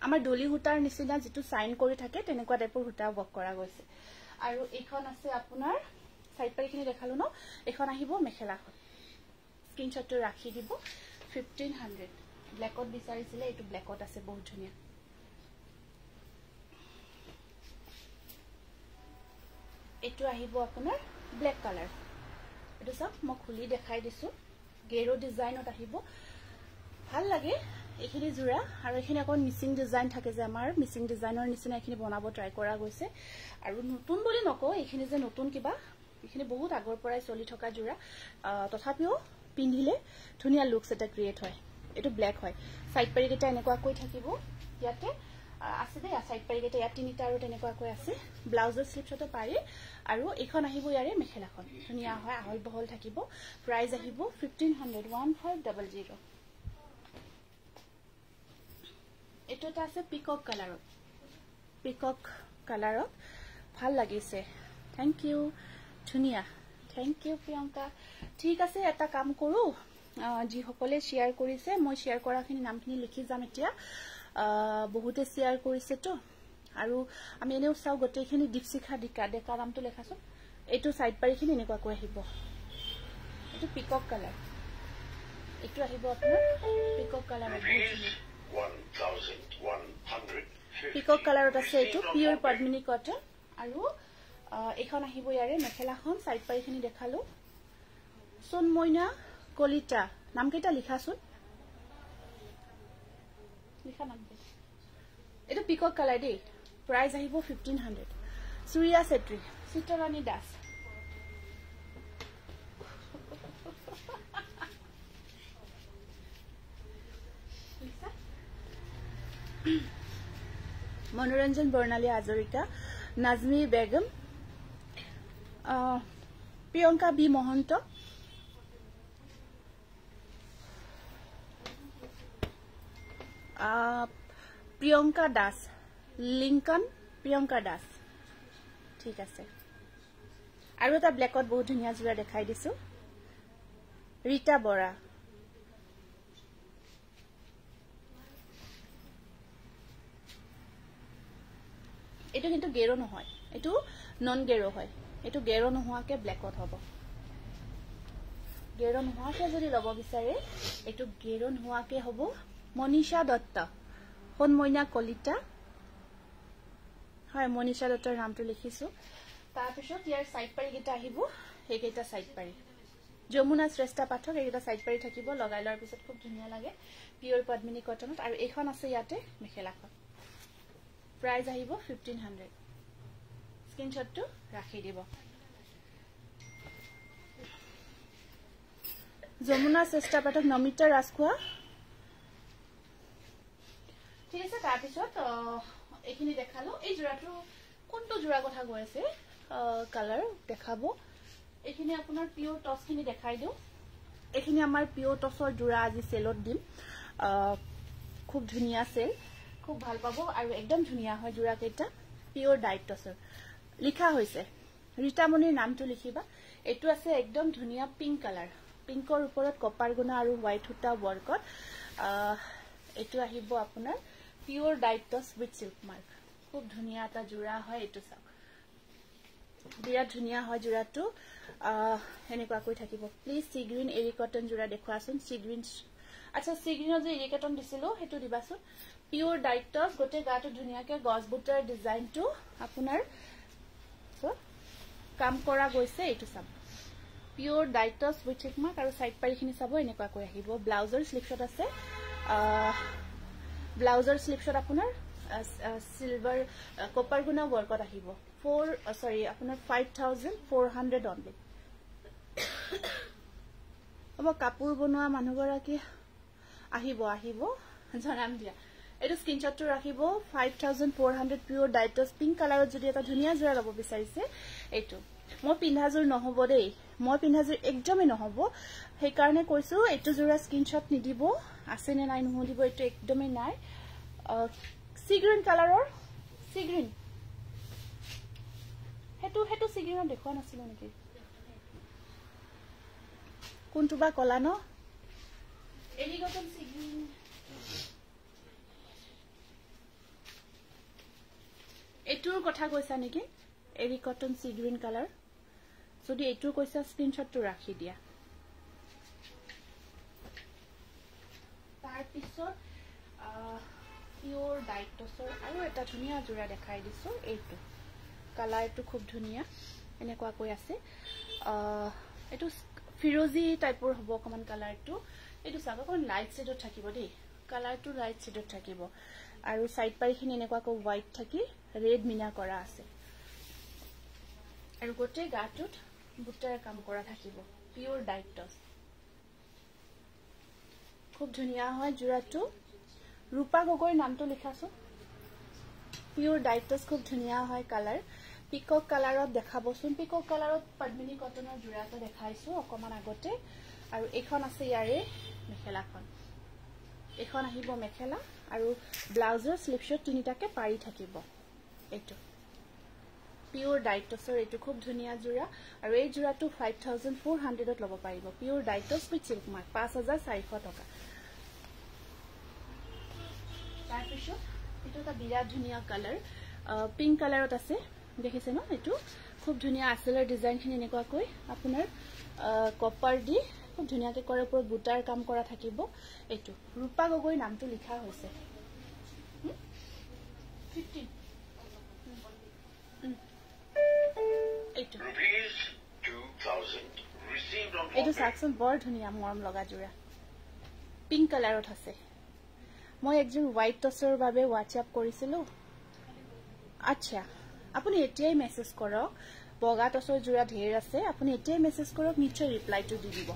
আমাৰ ডলি হুটাৰ নিচিনা যেটো সাইন কৰি থাকে তেনেকুৱা টাইপৰ হুটা ওয়াৰ্ক কৰা গৈছে আৰু এইখন আছে আপোনাৰ সাইড পাৰিখিনি দেখালো ন এখন আহিব মেখেলাখন স্ক্ৰিনশ্বটটো ৰাখি দিব 1500 ব্ল্যাকত বিচাৰিছিলে এটো ব্ল্যাকত আছে বহুত ধুনীয়া এটো আহিব আপোনাৰ ব্ল্যাক কালাৰ এটো সব মই খুলি দেখাই দিছো গেৰো ডিজাইনত আহিব ভাল লাগে এখিনি জোৰা আৰু এখিনি আকৌ মিসিং ডিজাইন থাকে যে আমাৰ মিসিং ডিজাইনৰ নিচিনা এখিনি বনাব ট্ৰাই কৰা গৈছে আৰু নতুন বুলি নকও এখিনি যে নতুন কিবা এখিনি বহুত আগৰ পৰাই চলি থকা জোৰা তথাপিও পিন্ধিলে ধুনীয়া লুকস এটা ক্ৰিয়েট হয় এটো ব্ল্যাক হয় সাইড পাৰি কেটা এনেকুৱা কৈ থাকিব ইয়াতে আছে দে সাইড পাৰি কেটা ইয়াত তিনিটা আৰু তেনেকুৱা কৈ আছে ব্লাউজৰ স্লিপছটো পাৰি আৰু এখন আহিব ইয়াৰে মেখেলাখন ধুনীয়া হয় আহল বহল থাকিব প্ৰাইস আহিব 1500 এটোটা আছে পিকক কালাৰত ভাল লাগিছে থ্যাংক ইউ ধুনীয়া থ্যাংক ইউ প্ৰিয়ংকা ঠিক আছে এটা কাম কৰো যি সকলে শেয়াৰ কৰিছে মই শেয়াৰ কৰাখিনি নামখিনি লিখি যাম এতিয়া বহুতে শেয়াৰ কৰিছে তো আৰু আমি এনেও চাও গটেখিনি দীপশিখা ডেকা নামটো লেখাছো এটো সাইড পাৰিখিনি এনেকুৱা কৈ আহিব এটো পিকক কালাৰ এটো আহিব আপোনাৰ পিকক কালাৰত পিকক কালাৰত আছে এটো পিওৰ পদ্মিনী কটন আৰু এখন আহিব ইয়াৰে মেখেলাখন সাইড পাৰিখিনি দেখালো সোন মইনা কলিতা নাম কেইটা লিখাছোন লিখা নাম এটো পিকক কালাৰ দেই প্ৰাইস আহিব 1500 সুৰিয়া সেট্ৰি চিত্ৰাণী দাস মনোৰঞ্জন বৰ্ণালী আজৰিকা নাজমি বেগম প্ৰিয়ংকা বি মহন্ত প্ৰিয়ংকা দাস লিংকন প্ৰিয়ংকা দাস ঠিক আছে আৰু এটা ব্ল্যাকত বহুত ধুনীয়া জোৰা দেখাই দিছো ৰীতা বৰা এটো কিন্তু গেৰো নহয় এটো নন গেৰো হয় এটো গেৰো নোহোৱাকে ব্ল্যাকত হ'ব গেৰ নোহোৱাকে যদি ল'ব বিচাৰে এইটো গেৰ নোহোৱাকে হ'ব মনীষা দত্ত সোণমইনা কলিতা হয় মনীষা দত্তৰ নামটো লিখিছো তাৰপিছত ইয়াৰ সাইড পাৰি কেইটা আহিব এইকেইটা সাইড পাৰি যমুনা শ্ৰেষ্ঠ পাঠক এইকেইটা সাইড পাৰি থাকিব লগাই লোৱাৰ পিছত খুব ধুনীয়া লাগে পিওৰ পদ্মিনী কটনত আৰু এইখন আছে ইয়াতে মেখেলাখন প্ৰাইস আহিব 1500 স্ক্ৰিনশ্বটটো ৰাখি দিব যমুনা শ্ৰেষ্ঠ পাঠক নমিতা ৰাজখোৱা ঠিক আছে তাৰপিছত এইখিনি দেখালো এই জোৰাটো কোনটো জোৰা কথা কৈ আছে কালাৰ দেখাব এইখিনি আপোনাৰ পিওৰ টছখিনি দেখাই দিও এইখিনি আমাৰ পিওৰ টছৰ জোৰা আজি সেলত দিম খুব ধুনীয়া সেল খুব ভাল পাবো আৰু একদম ধুনীয়া হয় জোৰা কেইটা পিওৰ ডাইট টছৰ লিখা হৈছে ৰীতামণিৰ নামটো লিখিবা এটো আছে একদম ধুনীয়া পিংক কালাৰ পিংকৰ ওপৰত কপাৰ গুণা আৰু হোৱাইট হুটা ওয়াৰ্কত এটো আহিব আপোনাৰ পিওৰ ডাইট টছ উইথ সিল্ক মাৰ্ক খুব ধুনীয়া এটা জোৰা হয় এটো চাওক বিৰাট ধুনীয়া হয় জোৰাটো এনেকুৱা কৈ থাকিব প্লিজ সি গ্ৰীন এৰি কটন জোৰা দেখুৱাচোন সি গ্ৰীন আচ্ছা সি গ্ৰীনৰ যে এৰি কটন দিছিলো হেতু দিবাচোন পিওৰ ডাইট টছ গোটে গাটো ধুনীয়াকে গছ বুটাৰ ডিজাইনটো আপোনাৰ কাম কৰা গৈছে এটো চাব পিওৰ ডাইট টছ উইথ সিল্ক মাৰ্ক আৰু সাইড পাৰিখিনি চাব এনেকুৱা কৈ আহিব ব্লাউজৰ স্লিপশট আছে ব্লাউজৰ স্লিপশট আপোনাৰ সিলভাৰ কপাৰ গুণা ওয়াৰ্কত আহিব আপোনাৰ 5400 অনলি अब কাপোৰ বনোৱা মানুহগৰাকী আহিব জনাম দিয়া এটো স্ক্ৰিনশ্বটটো ৰাখিব 5400 পিওৰ ডাইটছ পিংক কালাৰত যদি এটা ধুনীয়া জোৰা ল'ব বিচাৰিছে এটো মই পিন্ধাজুৰ নহব দেই মই পিন্ধাজুৰ একদমই নহব সেই কাৰণে কৈছো এটো জোৰা স্ক্ৰিনশ্বট নিদিব আছে নে নাই নহদিব এটো একদমই নাই সি গ্ৰীন কালাৰৰ সি গ্ৰীন হেতু সি গ্ৰীনৰ দেখুৱা নাছিল নেকি কোনটো বা কলা ন এৰি কটন সি গ্ৰীন এটোৰ কথা কৈছা নেকি এৰি কটন সি গ্ৰীন কালাৰ যদি এটোৰ কৈছা স্ক্ৰিনশ্বটটো ৰাখি দিয়া তাৰ পিছত পিওৰ ডাইট টছৰ আৰু এটা ধুনীয়া জোৰা দেখাই দিছো এইটো কালাৰটো খুব ধুনীয়া এনেকুৱা কৈ আছে এটো ফিৰোজি টাইপৰ হ'ব কমন কালাৰটো এটো চাগ কোন লাইট শেডত থাকিব দেই কালাৰটো লাইট শেডত থাকিব আৰু সাইড পাৰিখিনি এনেকুৱা কো হোৱাইট থাকি ৰেড মিনা কৰা আছে আৰু গোটে গাটোত বুটাৰ কাম কৰা থাকিব পিওৰ ডাইট টছ খুব ধুনীয়া হয় জোৰাটো ৰূপা গগৈৰ নামটো লিখাছো পিওৰ ডাইট টছ খুব ধুনীয়া হয় কালাৰ পিকক কালাৰত দেখাবচোন পিকক কালাৰত পদ্মিনী কটনৰ জোৰাটো দেখাইছো অকমান আগতে আৰু এখন আছে ইয়াৰে মেখেলাখন এখন আহিব মেখেলা আৰু ব্লাউজৰ স্লিপশট তিনিটাকে পাৰি থাকিব এটো পিওৰ ডাইট টছৰ এটো খুব ধুনীয়া জোৰা আৰু এই জোৰাটো 5400 ত ল'ব পাৰিব পিওৰ ডাইট টছ উইথ সিল্ক মাৰ্ক 5400 টকা তাৰপিছত এটো এটা বিৰাট ধুনীয়া কালাৰ পিংক কালাৰত আছে দেখিছে ন এটো খুব ধুনীয়া আসলৰ ডিজাইনখিনি এনেকুৱা কৈ আপোনাৰ কপাৰ দি খুব ধুনীয়াকে কৰে ওপৰত বুটাৰ কাম কৰা থাকিব এটো ৰূপা গগৈ নামটো লিখা হৈছে 15 এটো এটো সাকসন বৰ ধুনীয়া মৰম লগা জোৰা পিংক কালাৰত আছে মই একজন হোৱাইট টছৰ বাবে হোৱাটসঅ্যাপ কৰিছিলো আচ্ছা আপুনি এতিয়াই মেসেজ কৰক বগা টছৰ জোৰা ঢেৰ আছে আপুনি এতিয়াই মেসেজ কৰক নিশ্চয় ৰিপ্লাইটো দি দিব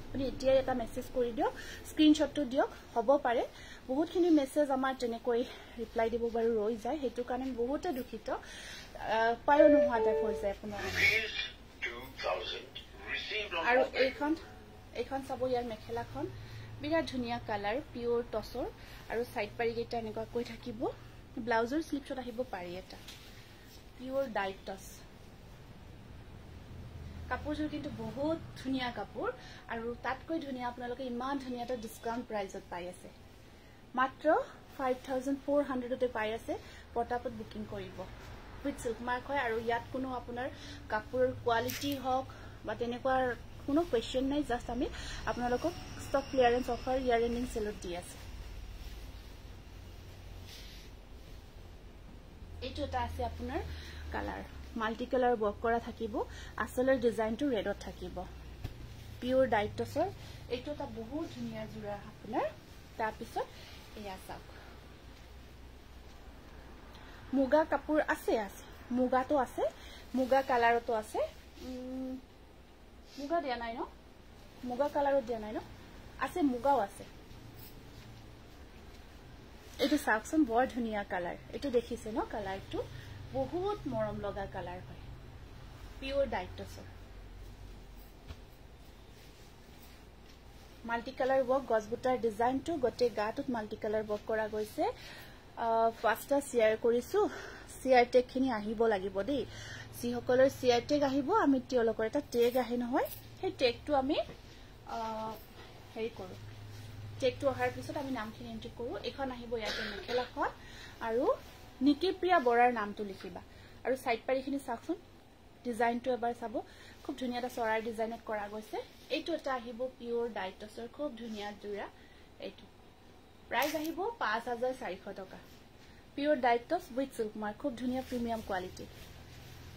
আপুনি এতিয়াই এটা মেসেজ কৰি দিয়ক স্ক্ৰিনশ্বটটো দিয়ক হ'ব পাৰে বহুতখিনি মেসেজ আমাৰ তেনেকৈ ৰিপ্লাই দিব বাৰু ৰৈ যায় হেতু কাৰণে বহুতে দুখিত পায় নোহোৱা টাইপ হৈ যায় আপোনাৰ আৰু এইখন চাব ইয়াৰ মেখেলাখন বিৰাট ধুনীয়া কালাৰ পিওৰ টছৰ আৰু সাইড পাৰি কেইটা এনেকুৱা কৈ থাকিব ব্লাউজৰ স্লিপশট আহিব পাৰি এটা পিওৰ ডাইট টছ কাপোৰযোৰ কিন্তু বহুত ধুনীয়া কাপোৰ আৰু তাতকৈ ধুনীয়া আপোনালোকে ইমান ধুনীয়া এটা ডিসকাউন্ট প্ৰাইজত পাই আছে মাত্ৰ 5400 তে পাই আছে পটাপট বুকিং কৰিব উইথ সিল্ক মাৰ্ক হয় আৰু ইয়াত কোনো আপোনাৰ কাপোৰৰ কোৱালিটি হওক বা তেনেকুৱা কোনো কোৱেশ্চন নাই জাস্ট আমি আপোনালোকক ষ্টক ক্লিয়াৰেন্স অফাৰ ইয়াৰ এণ্ডিং সেলত দি আছে এইটো এটা আছে আপোনাৰ কালাৰ মাল্টি কালাৰ ওয়াৰ্ক কৰা থাকিব আসলৰ ডিজাইনটো ৰেডত থাকিব পিওৰ ডাইটছৰ এইটো এটা বহুত ধুনীয়া জোৰা আপোনাৰ তাৰ পিছত এয়া চাওক মুগা কাপোৰ আছে আছে মুগাটো আছে মুগা কালাৰটো আছে মুগা দিয়া নাই ন মুগা কালাৰত দিয়া নাই ন আছে মুগাও আছে এইটো চাওকচোন বৰ ধুনীয়া কালাৰ এইটো দেখিছে ন কালাৰটো বহুত মৰম লগা কালাৰ হয় পিওৰ ডাইটছৰ মাল্টি কালাৰ ওয়াৰ্ক গছবুটাৰ ডিজাইনটো গটে গাটোত মাল্টি কালাৰ ওয়াৰ্ক কৰা গৈছে ফাৰ্স্টটা শেয়াৰ কৰিছো শেয়াৰ টেগ খিনি আহিব লাগিব দেই যিসকলৰ শেয়াৰ টেগ আহিব আমি তেওঁলোকৰ এটা টেগ আহে নহয় সেই টেগটো আমি হেৰি কৰো টেগটো অহাৰ পিছত আমি নামখিনি এন্ট্ৰি কৰো এখন আহিব ইয়াতে মেখেলাখন আৰু নিকিপ্ৰিয়া বৰাৰ নামটো লিখিবা আৰু সাইড পাৰিখিনি চাওকচোন ডিজাইনটো এবাৰ চাব খুব ধুনীয়া এটা চৰাৰ ডিজাইনত কৰা গৈছে এইটো এটা আহিব পিওৰ ডাইটছৰ খুব ধুনীয়া জোৰা এইটো প্ৰাইস আহিব 5400 টকা পিওৰ ডাইটছ উইথ সিল্ক মাৰ্ক খুব ধুনীয়া প্ৰিমিয়াম কোয়ালিটি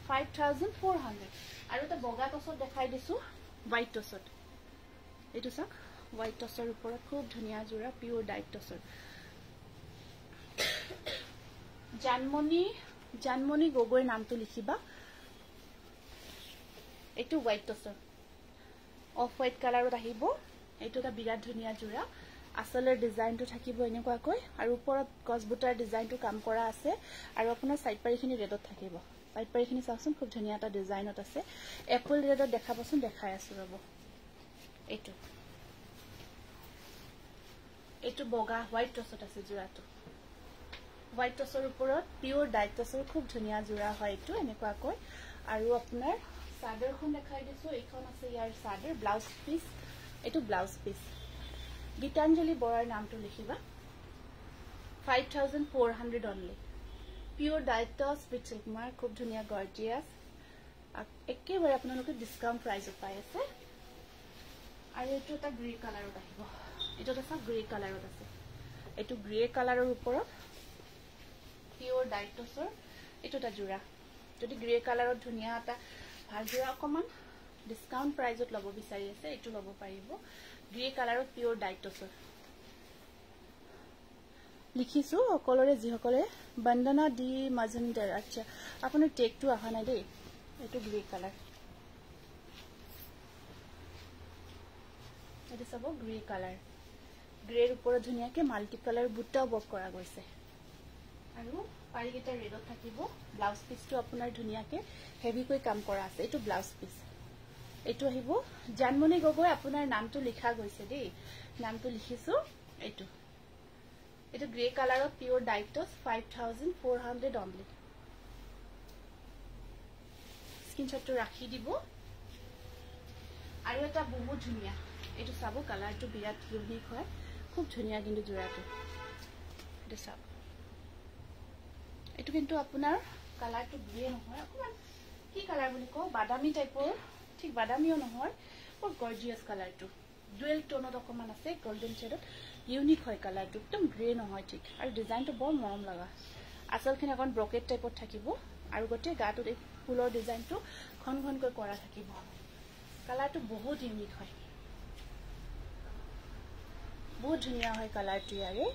5400 আৰু এটা বগা টছত দেখাই দিছো হোৱাইট টছত এইটো চাওক হোৱাইট টছৰ ওপৰত খুব ধুনীয়া জোৰা পিওৰ ডাইটছৰ জানমণি গগৈৰ নামটো লিখিবা এইটো হোৱাইট টছৰ অফ হোৱাইট কালাৰত আহিব এইটো এটা বিৰাট ধুনীয়া জোৰা আসলৰ ডিজাইনটো থাকিব এনেকুৱাকৈ আৰু ওপৰত গছবুটাৰ ডিজাইনটো কাম কৰা আছে আৰু আপোনাৰ সাইড পাৰিখিনি ৰেডত থাকিব সাইড পাৰিখিনি চাওকচোন খুব ধুনীয়া এটা ডিজাইনত আছে এপল ৰেডত দেখাবচোন দেখাই আছো ৰব এইটো বগা হোৱাইট টছত আছে জোৰাটো হোৱাইট টছৰ ওপৰত পিওৰ ডাইটছৰ খুব ধুনীয়া জোৰা হয় এইটো এনেকুৱাকৈ আৰু আপোনাৰ সাদৰখন দেখাই দিছো এইখন আছে ইয়াৰ সাদৰ ব্লাউজ পিস এইটো ব্লাউজ পিস গীতাঞ্জলি বৰাৰ নামটো লিখিবা 5400 অনলি পিওৰ ডাইটছ উইথ সিল্ক মাৰ্ক খুব ধুনীয়া গৰ্জিয়াস একেবাৰে আপোনালোকে ডিসকাউন্ট প্ৰাইসত পাই আছে আৰু এইটো এটা গ্ৰে কালাৰত আহিব এইটো এটা গ্ৰে কালাৰত আছে এইটো গ্ৰে কালাৰৰ ওপৰত পিওৰ ডাইটছৰ এইটো এটা জোৰা যদি গ্ৰে কালাৰত ধুনীয়া এটা ভাল জোৰা অকমান ডিসকাউন্ট প্ৰাইসত লব বিচাৰি আছে এইটো লব পাৰিব গ্ৰে কালাৰত পিওৰ ডাইটছৰ লিখিছো সকলৰে যিসকলে বন্দনা ডি মাজুমদাৰ আচ্ছা আপোনাৰ টেগটো আহা নাই দেই এইটো গ্ৰে কালাৰ এইটো সব গ্ৰে কালাৰ গ্ৰেৰ ওপৰত ধুনীয়াকৈ মাল্টি কালাৰ বুটা ওয়াৰ্ক কৰা গৈছে আৰু পাৰিকেটা ৰেডত থাকিব ব্লাউজ পিসটো আপোনাৰ ধুনীয়াকৈ হেভিকৈ কাম কৰা আছে এইটো ব্লাউজ পিস এইটো আহিব জানমণি গগৈ আপোনাৰ নামটো লিখা গৈছে দেই নামটো লিখিছো এইটো গ্ৰে কালাৰত পিওৰ ডাইটছ 5400 অনলি স্ক্ৰিনশটটো ৰাখি দিব আৰু এটা বহুত ধুনীয়া এইটো চাব কালাৰটো বিৰাট ইউনিক হয় খুব ধুনীয়া কিন্তু জোৰাটো এইটো চাব এইটো কিন্তু আপোনাৰ কালাৰটো গ্ৰে নহয় অকমান কি কালাৰ বুলি কও বাদামী টাইপৰ ঠিক বাদামীও নহয় বৰ গৰ্জিয়াস কালাৰটো ডুৱেল টোনত অকমান আছে গোল্ডেন শেডত ইউনিক হয় কালাৰটো একদম গ্ৰে নহয় ঠিক আৰু ডিজাইনটো বৰ মৰম লগা আসলখিনি অকন ব্ৰকেট টাইপত থাকিব আৰু গটে গাটোত এই ফুলৰ ডিজাইনটো ঘন ঘনকৈ কৰা থাকিব কালাৰটো বহুত ইউনিক হয় বহুত ধুনীয়া হয় কালাৰটো ইয়াৰে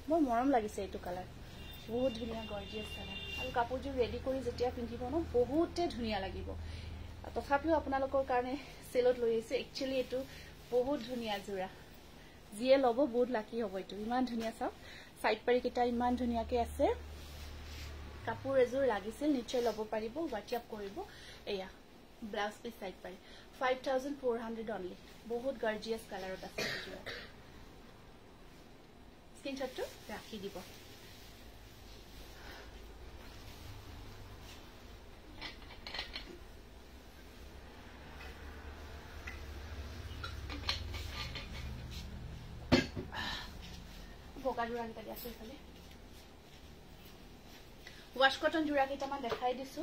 বৰ মৰম লাগিছে এইটো কালাৰ বহুত ধুনীয়া গৰ্জিয়াস কালাৰ আৰু কাপোৰযোৰ ৰেডি কৰি যেতিয়া পিন্ধিব ন বহুতে ধুনীয়া লাগিব তথাপিও আপোনালোকৰ কাৰণে সেলত লৈ আছে একচুয়ালি এটো বহুত ধুনীয়া জোৰা যিয়ে লব বহুত লাকি হ'ব এটো ইমান ধুনীয়া চাওক সাইড পাৰি কেটা ইমান ধুনীয়াকৈ আছে কাপোৰ এজোৰ লাগিছিল নিশ্চয় লব পাৰিব হোৱাটছআপ কৰিব এয়া ব্লাউজ পিস সাইড পাৰি 5400 অনলি বহুত গৰ্জিয়াস কালাৰত আছে জোৰা স্ক্ৰিনশটটো ৰাখি দিব বগা জোৰা কেটা আছে এফালে ওয়াশ কটন জোৰা কেটামান দেখাই দিছো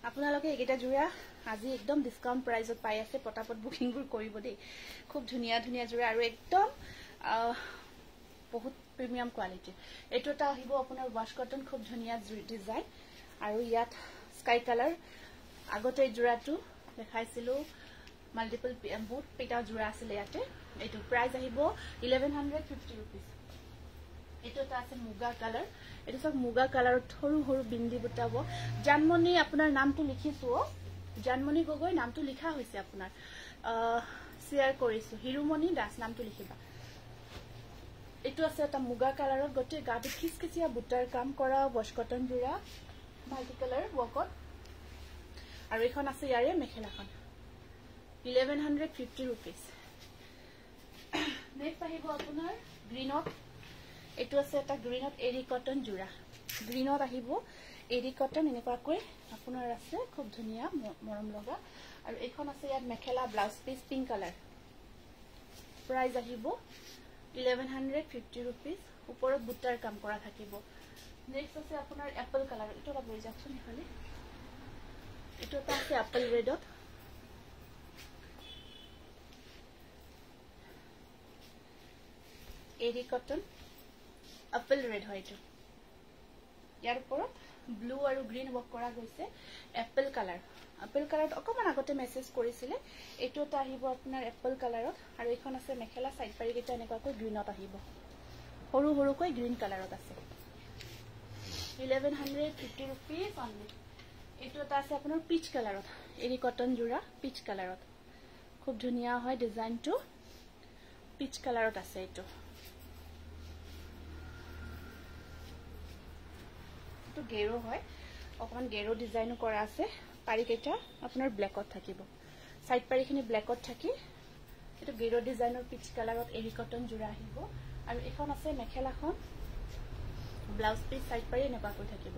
আপোনালোকে এইকেইটা জোৰা আজি একদম ডিসকাউন্ট প্ৰাইজত পাই আছে পটাপট বুকিংবোৰ কৰিব দেই খুব ধুনিয়া ধুনিয়া জোৰা আৰু একদম বহুত প্ৰিমিয়াম কোৱালিটি এটো এটা আহিব আপোনাৰ ওয়াশ কটন খুব ধুনিয়া ডিজাইন আৰু ইয়াত স্কাই কালাৰ আগতে জোৰাটো দেখাইছিলো মাল্টিপল বহুত পেটা জোৰা আছিল ইয়াতে এটো প্ৰাইস আহিব 1150 rupees এটো এটা আছে মুগা কালাৰ এটো সব মুগা কালাৰত সৰু সৰু বিন্দি বুটাব জানমণি আপোনাৰ নামটো লিখিছো জানমণি গগৈ নামটো লিখা হৈছে আপোনাৰ শেয়াৰ কৰিছো হিৰুমণি দাস নামটো লিখিবা এটো আছে এটা মুগা কালাৰত গটে গাটো খিসখিসিয়া বুটাৰ কাম কৰা ওয়াশ কটন জোৰা মাল্টি কালাৰ ওয়াকত আৰু এখন আছে ইয়াৰে মেখেলাখন 1150 rupees নেক্সট আহিব আপোনাৰ গ্ৰীনত এটো আছে এটা গ্ৰীনত এৰি কটন জোৰা গ্ৰীনত আহিব এৰি কটন এনেকুৱা কৈ আপোনাৰ আছে খুব ধুনিয়া মৰম লগা আৰু এখন আছে ইয়াত মেখেলা blouse piece pink colour price আহিব 1150 rupees ওপৰত বুটাৰ কাম কৰা থাকিব নেক্সট আছে আপোনাৰ এপল কালাৰ এটো অলপ লৈ যাকচোন এফালে এটো এটা আছে এপল ৰেডত এৰি কটন এপল ৰেড হয় এটো ইয়াৰ ওপৰত ব্লু আৰু গ্ৰীন ওয়াক কৰা গৈছে এপল কালাৰত অকমান আগতে মেসেজ কৰিছিলে এটো এটা আহিব আপোনাৰ এপল কালাৰত আৰু এখন আছে মেখেলা সাইড পাৰি কেটা এনেকুৱাকৈ গ্ৰীনত আহিব সৰু সৰুকৈ গ্ৰীন কালাৰত আছে 1150 rupees only এটো এটা আছে আপোনাৰ পিচ কালাৰত এৰি কটন জোৰা পিচ কালাৰত খুব ধুনিয়া হয় ডিজাইনটো পিচ কালাৰত আছে এটো তো গেৰো হয় অকমান গেৰো ডিজাইনো কৰা আছে পাৰি কেটা আপোনাৰ ব্ল্যাকত থাকিব সাইড পাৰিখিনি ব্ল্যাকত থাকি এটো গেৰো ডিজাইনৰ পিচ কালাৰত এৰি কটন জোৰা আহিব আৰু এখন আছে মেখেলাখন ব্লাউজ পিস সাইড পাৰি এনেকুৱা কৈ থাকিব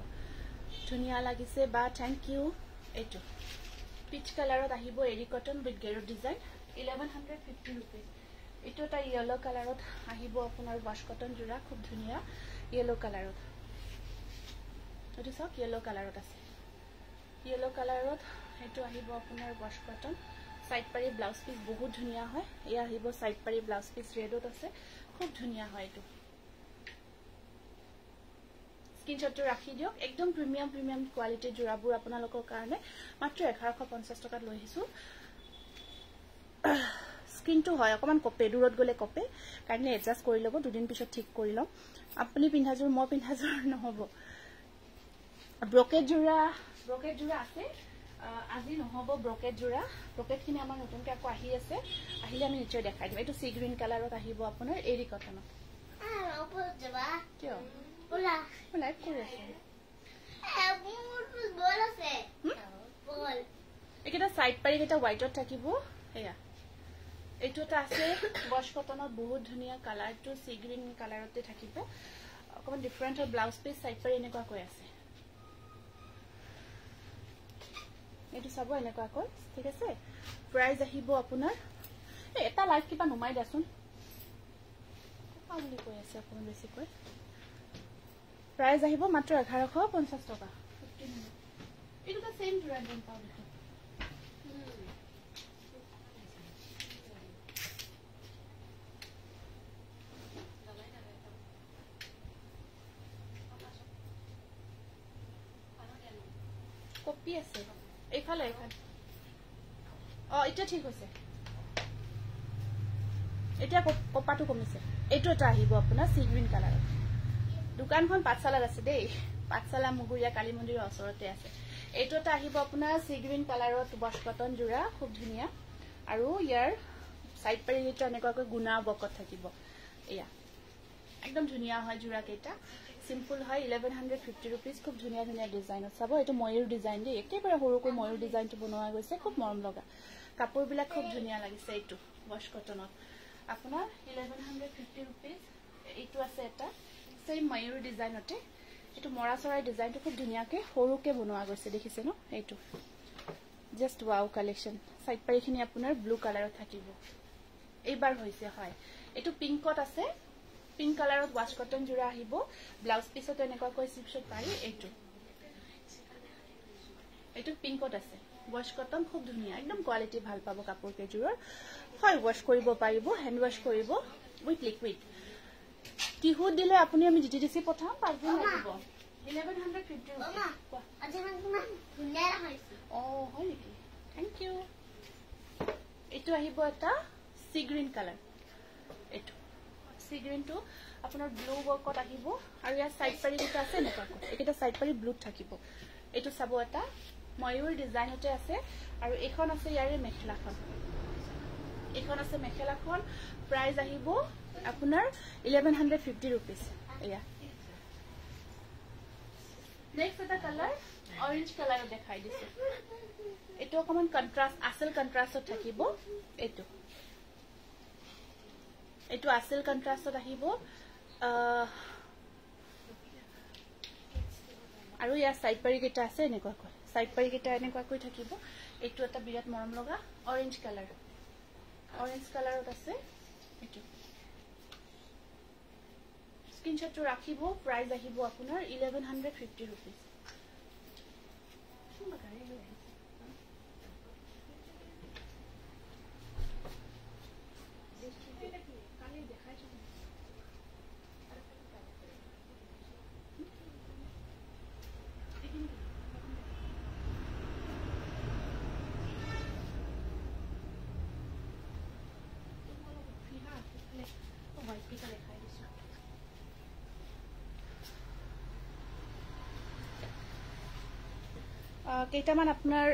ধুনিয়া লাগিছে বা থ্যাংক ইউ এটো পিচ কালাৰত আহিব এৰি cotton with Gero design 1150 rupees এটো এটা ইয়েলো কালাৰত আহিব আপোনাৰ ওয়াশ কটন জোৰা খুব ধুনিয়া ইয়েলো কালাৰত এটো সব ইয়েলো কালাৰত আছে ইয়েলো কালাৰত এটো আহিব আপোনাৰ ওয়াশ কটন সাইড পাৰি ব্লাউজ পিস বহুত ধুনিয়া হয় এয়া আহিব সাইড পাৰি ব্লাউজ পিস ৰেডত আছে খুব ধুনিয়া হয় এটো স্ক্ৰিনশটটো ৰাখি দিওক একদম প্ৰিমিয়াম কোৱালিটি জোৰাবোৰ আপোনালোকৰ কাৰণে মাত্ৰ 1150 টকাত লৈ আহিছো স্ক্ৰিনটো হয় অকমান কপে দূৰত গলে কপে কাইন্ডলি এডজাস্ট কৰি লব দুদিন পিছত ঠিক কৰি লম আপুনি পিন্ধাজোৰ মই পিন্ধাজোৰ নহব ব্ৰকেট জোৰা আছে আজি নহব ব্ৰকেট খিনি আমাৰ নতুনকৈ আকৌ আহি আছে আহিলে আমি নিশ্চয় দেখাই দিম এটো সি গ্ৰীন কালাৰত আহিব আপোনাৰ এৰি কটনত ওপৰত যাবা কিয় ওলা কৰি আছে বল আছে বল একেটা সাইড পাৰি কেটা হোৱাইটত থাকিব এয়া এটো এটা আছে ওয়াশ কটনত বহুত ধুনিয়া কালাৰটো সি গ্ৰীন কালাৰতে থাকিব অকমান ডিফাৰেন্ট হয় ব্লাউজ পিস সাইড পাৰি এনেকুৱা কৈ আছে এটো সব এনেকুৱা কৈ ঠিক আছে প্ৰাইস আহিব আপোনাৰ এটা লাইক কিবা নমাই দাচোন পাবলি কৈ আছে অকমান বেছি কৈ প্ৰাইস আহিব মাত্ৰ 1150 টকা 15 এটো সেম জোৰা দেন পাব কপি আছে এইফালে এটা ঠিক হৈছে এটা কপাটো কমিছে এটো এটা আহিব আপোনাৰ সি গ্ৰীন কালাৰত দোকানখন পাঠশালাত আছে দেই পাঠশালা মুগুৰিয়া কালী মন্দিৰৰ ওচৰতে আছে এটো এটা আহিব আপোনাৰ সি গ্ৰীন কালাৰত ওয়াশ কটন জোৰা খুব ধুনিয়া আৰু ইয়াৰ সাইড পাৰি এটা এনেকুৱাকৈ গুণা বকত থাকিব এয়া একদম ধুনিয়া হয় জোৰা কেটা সিম্পল হয় 1150 rupees খুব ধুনিয়া ডিজাইনত চাব এটো ময়ূৰ ডিজাইন দেই একেবাৰে সৰুকৈ ময়ূৰ ডিজাইনটো বনোৱা গৈছে খুব মৰম লগা কাপোৰবিলাক খুব ধুনিয়া লাগিছে এটো ওয়াশ কটনত আপোনাৰ 1150 rupees এটো আছে এটা সেই ময়ূৰ ডিজাইনতে এটো মৰা চৰাই ডিজাইনটো খুব ধুনিয়াকৈ সৰুকৈ বনোৱা গৈছে দেখিছে ন এটো জাস্ট ওয়াও কালেকশন সাইড পাৰিখিনি আপোনাৰ ব্লু কালাৰত থাকিব এইবাৰ হৈছে হয় এটো পিংকত আছে পিংক কালাৰত ওয়াশ কটন জোৰা আহিব ব্লাউজ পিছত এনেকুৱাকৈ চিপছত পাৰি এটো পিংকত আছে ওয়াশ কটন খুব ধুনিয়া একদম কোৱালিটি ভাল পাব কাপোৰ কেজুৰৰ হয় ওয়াশ কৰিব পাৰিব হ্যান্ড ওয়াশ কৰিব উইথ লিকুইড টিহুত দিলে আপুনি আমি জিটিডিসি পঠাম পাঁচদিন লাগিব 1150 रुपीस আজি মানে ধুনিয়া ৰাখিছে ও হয় নেকি থ্যাংক ইউ এটো আহিব এটা সি গ্ৰীণ কালাৰ এটো সি গ্ৰীণ টু আপোনাৰ ব্লু ওয়াৰ্কত আহিব আৰু ইয়াৰ সাইড পাৰি এটা আছে নেকাকো এটা সাইড পাৰি ব্লু থাকিব এটো চাব এটা ময়ূৰ ডিজাইনতে আছে আৰু এখন আছে ইয়াৰে মেখেলাখন এখন আছে মেখেলাখন প্ৰাইস আহিব আপোনাৰ 1150 रुपीस এয়া নেক্সট এটা কালাৰ অৰেঞ্জ কালাৰ দেখাই দিছে এটো অকমান কন্ট্ৰাস্ট আসল কন্ট্ৰাস্টত থাকিব এটো আসল কন্ট্ৰাস্টত আহিব আৰু ইয়াৰ সাইড পাৰি কেটা আছে এনেকুৱা কৈ সাইড পাৰি কেটা এনেকুৱা কৈ থাকিব এটো এটা বিৰাট মৰম লগা অৰেঞ্জ কালাৰত আছে এটো স্ক্ৰিনশ্বটটো ৰাখিব প্ৰাইস আহিব আপোনাৰ 1150 रुपीस কেইটামান আপোনাৰ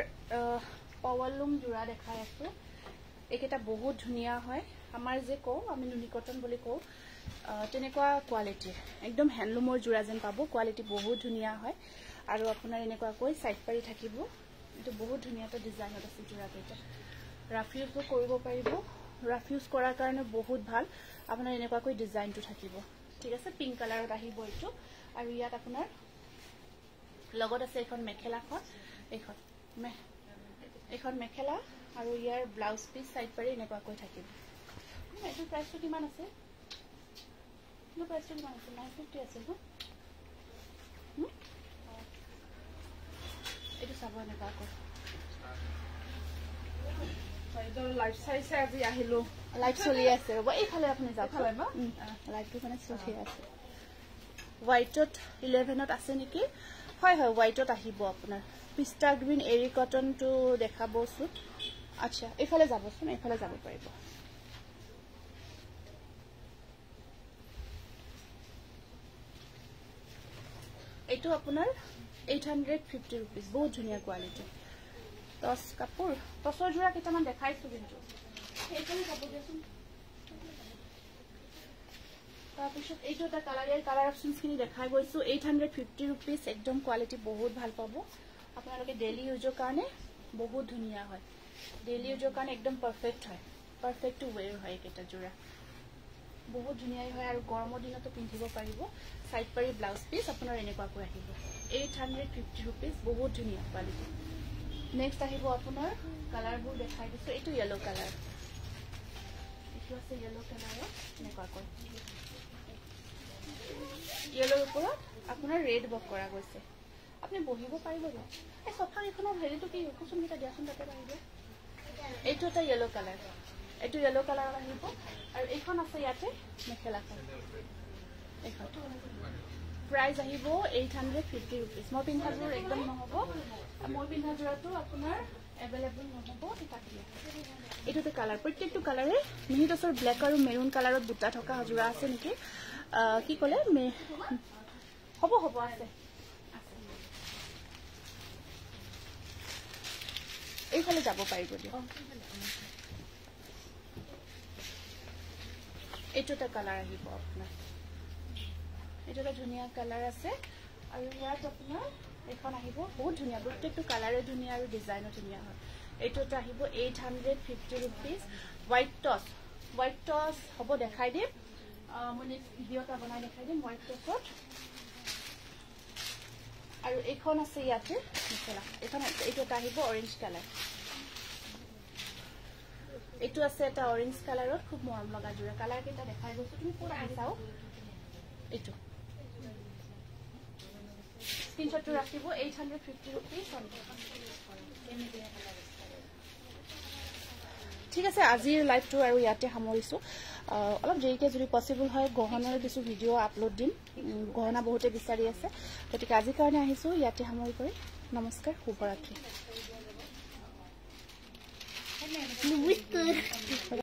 পাৱাৰলুম জোৰা দেখাই আছে একেটা বহুত ধুনিয়া হয় আমাৰ যে কও আমি নুনি কটন বুলি কও তেনেকুৱা কোৱালিটি একদম হ্যান্ডলুমৰ জোৰা যেন পাব কোৱালিটি বহুত ধুনিয়া হয় আৰু আপোনাৰ এনেকুৱা কৈ সাইড পাৰি থাকিব এটো বহুত ধুনিয়াটা ডিজাইনত আছে জোৰা কেইটা ৰাফ ইউজ কৰিব পাৰিব ৰাফ ইউজ কৰাৰ কাৰণে বহুত ভাল আপোনাৰ এনেকুৱা কৈ ডিজাইনটো থাকিব ঠিক আছে পিংক কালাৰত আহিব এটো আৰু ইয়াত আপোনাৰ লগত আছে এখন মেখেলাখন এখন মেখেলা আৰু ইয়াৰ ব্লাউজ পিস সাইড পাৰি এনেকুৱা কৈ থাকিব এটো প্ৰাইসটো কিমান আছে নো প্ৰাইসটো কিমান আছে 950 আছে ন এটো চাব এনেকুৱা কৈ সাইডৰ লাইফ সাইজে আজি আহিলো লাইভ চলি আছে ৰব এইফালে আপুনি যাওক লাইভটো মানে চলি আছে হোৱাইটত 11ত আছে নেকি হয় হয় হোৱাইটত আহিব আপোনাৰ পিস্তা গ্ৰীন এৰি কটন টু দেখাবচোন আচ্ছা এইফালে যাবচোন এইফালে যাব পাৰিব এটো আপোনাৰ 850 रुपीस বহুত ধুনিয়া কোৱালিটি টস কাপোৰ টসৰ জোৰা কেইটামান দেখাইছো কিন্তু এইফালে যাব দিয়াচোন তাৰপিছত এইটো এটা কালাৰ অপশনছ খিনি দেখাই গৈছো 850 रुपीस একদম কোৱালিটি বহুত ভাল পাব আপোনালোকে ডেইলি ইউজৰ কাৰণে বহুত ধুনিয়া হয় ডেইলি ইউজৰ কাৰণে একদম পাৰফেক্ট হয় পাৰফেক্ট টু ওয়্যাৰ হয় এটা জোৰা বহুত ধুনিয়া হয় আৰু গৰমৰ দিনতো পিন্ধিব পাৰিব সাইড পাৰি ব্লাউজ পিস আপোনাৰ এনেকুৱা কৈ আহিব 850 रुपीस বহুত ধুনিয়া কোৱালিটি নেক্সট আহিব আপোনাৰ কালাৰবোৰ দেখাই দিছো এইটো ইয়েলো কালাৰ এইটো আছে ইয়েলো কালাৰ এনেকুৱা কৈ ইয়েলোৰ ওপৰত আপোনাৰ ৰেড বক কৰা গৈছে আপুনি বহিব পাৰিব ন এই সফা এখনৰ হেৰিটো কি কুচুম কিটা দিয়াচোন তাতে পাৰিব এইটো এটা ইয়েলো কালাৰ এইটো ইয়েলো কালাৰত আহিব আৰু এইখন আছে ইয়াতে মেখেলাখন এইখন প্ৰাইস আহিব 850 रुपीस মই পিন্ধাযোৰ একদম নহব মই পিন্ধাযোৰটো আপোনাৰ अवेलेबल নহব এটা এইটো কালাৰ প্ৰত্যেকটো কালাৰে মিহিটছৰ ব্ল্যাক আৰু মেৰুন কালাৰত বুটা থকা হজুৰা আছে নেকি কি কলে হ'ব আছে এইফালে যাব পাৰিব দিও এইটোটা কালাৰ আহিব আপোনাৰ এইটোটা ধুনিয়া কালাৰ আছে আৰু ইয়াত আপোনাৰ এখন আহিব বহুত ধুনিয়া প্ৰত্যেকটো কালাৰে ধুনিয়া আৰু ডিজাইনো ধুনিয়া হয় এইটোটা আহিব 850 रुपीस হোৱাইট টস হ'ব দেখাই দিম মই নেক্সট ভিডিওটা বনাই দেখাই দিম হোৱাইট টসত আৰু এখন আছে ইয়াতে মেখেলা এখন এইটোটা আহিব অৰেঞ্জ কালাৰ এইটো আছে এটা অৰেঞ্জ কালাৰত খুব মৰম লগা জোৰা কালাৰ কেটা দেখাই গৈছো তুমি পুৰা চাও এইটো স্ক্ৰিনশ্বটটো ৰাখিব 850 rupees ঠিক আছে আজিৰ লাইভটো আৰু ইয়াতে সামৰিছোঁ অলপ দেৰিকৈ যদি পচিবল হয় গহনাৰ কিছু ভিডিঅ' আপলোড দিম গহনা বহুতে বিচাৰি আছে গতিকে আজিৰ কাৰণে আহিছোঁ ইয়াতে সামৰি কৰি নমস্কাৰ শুভৰাত্ৰি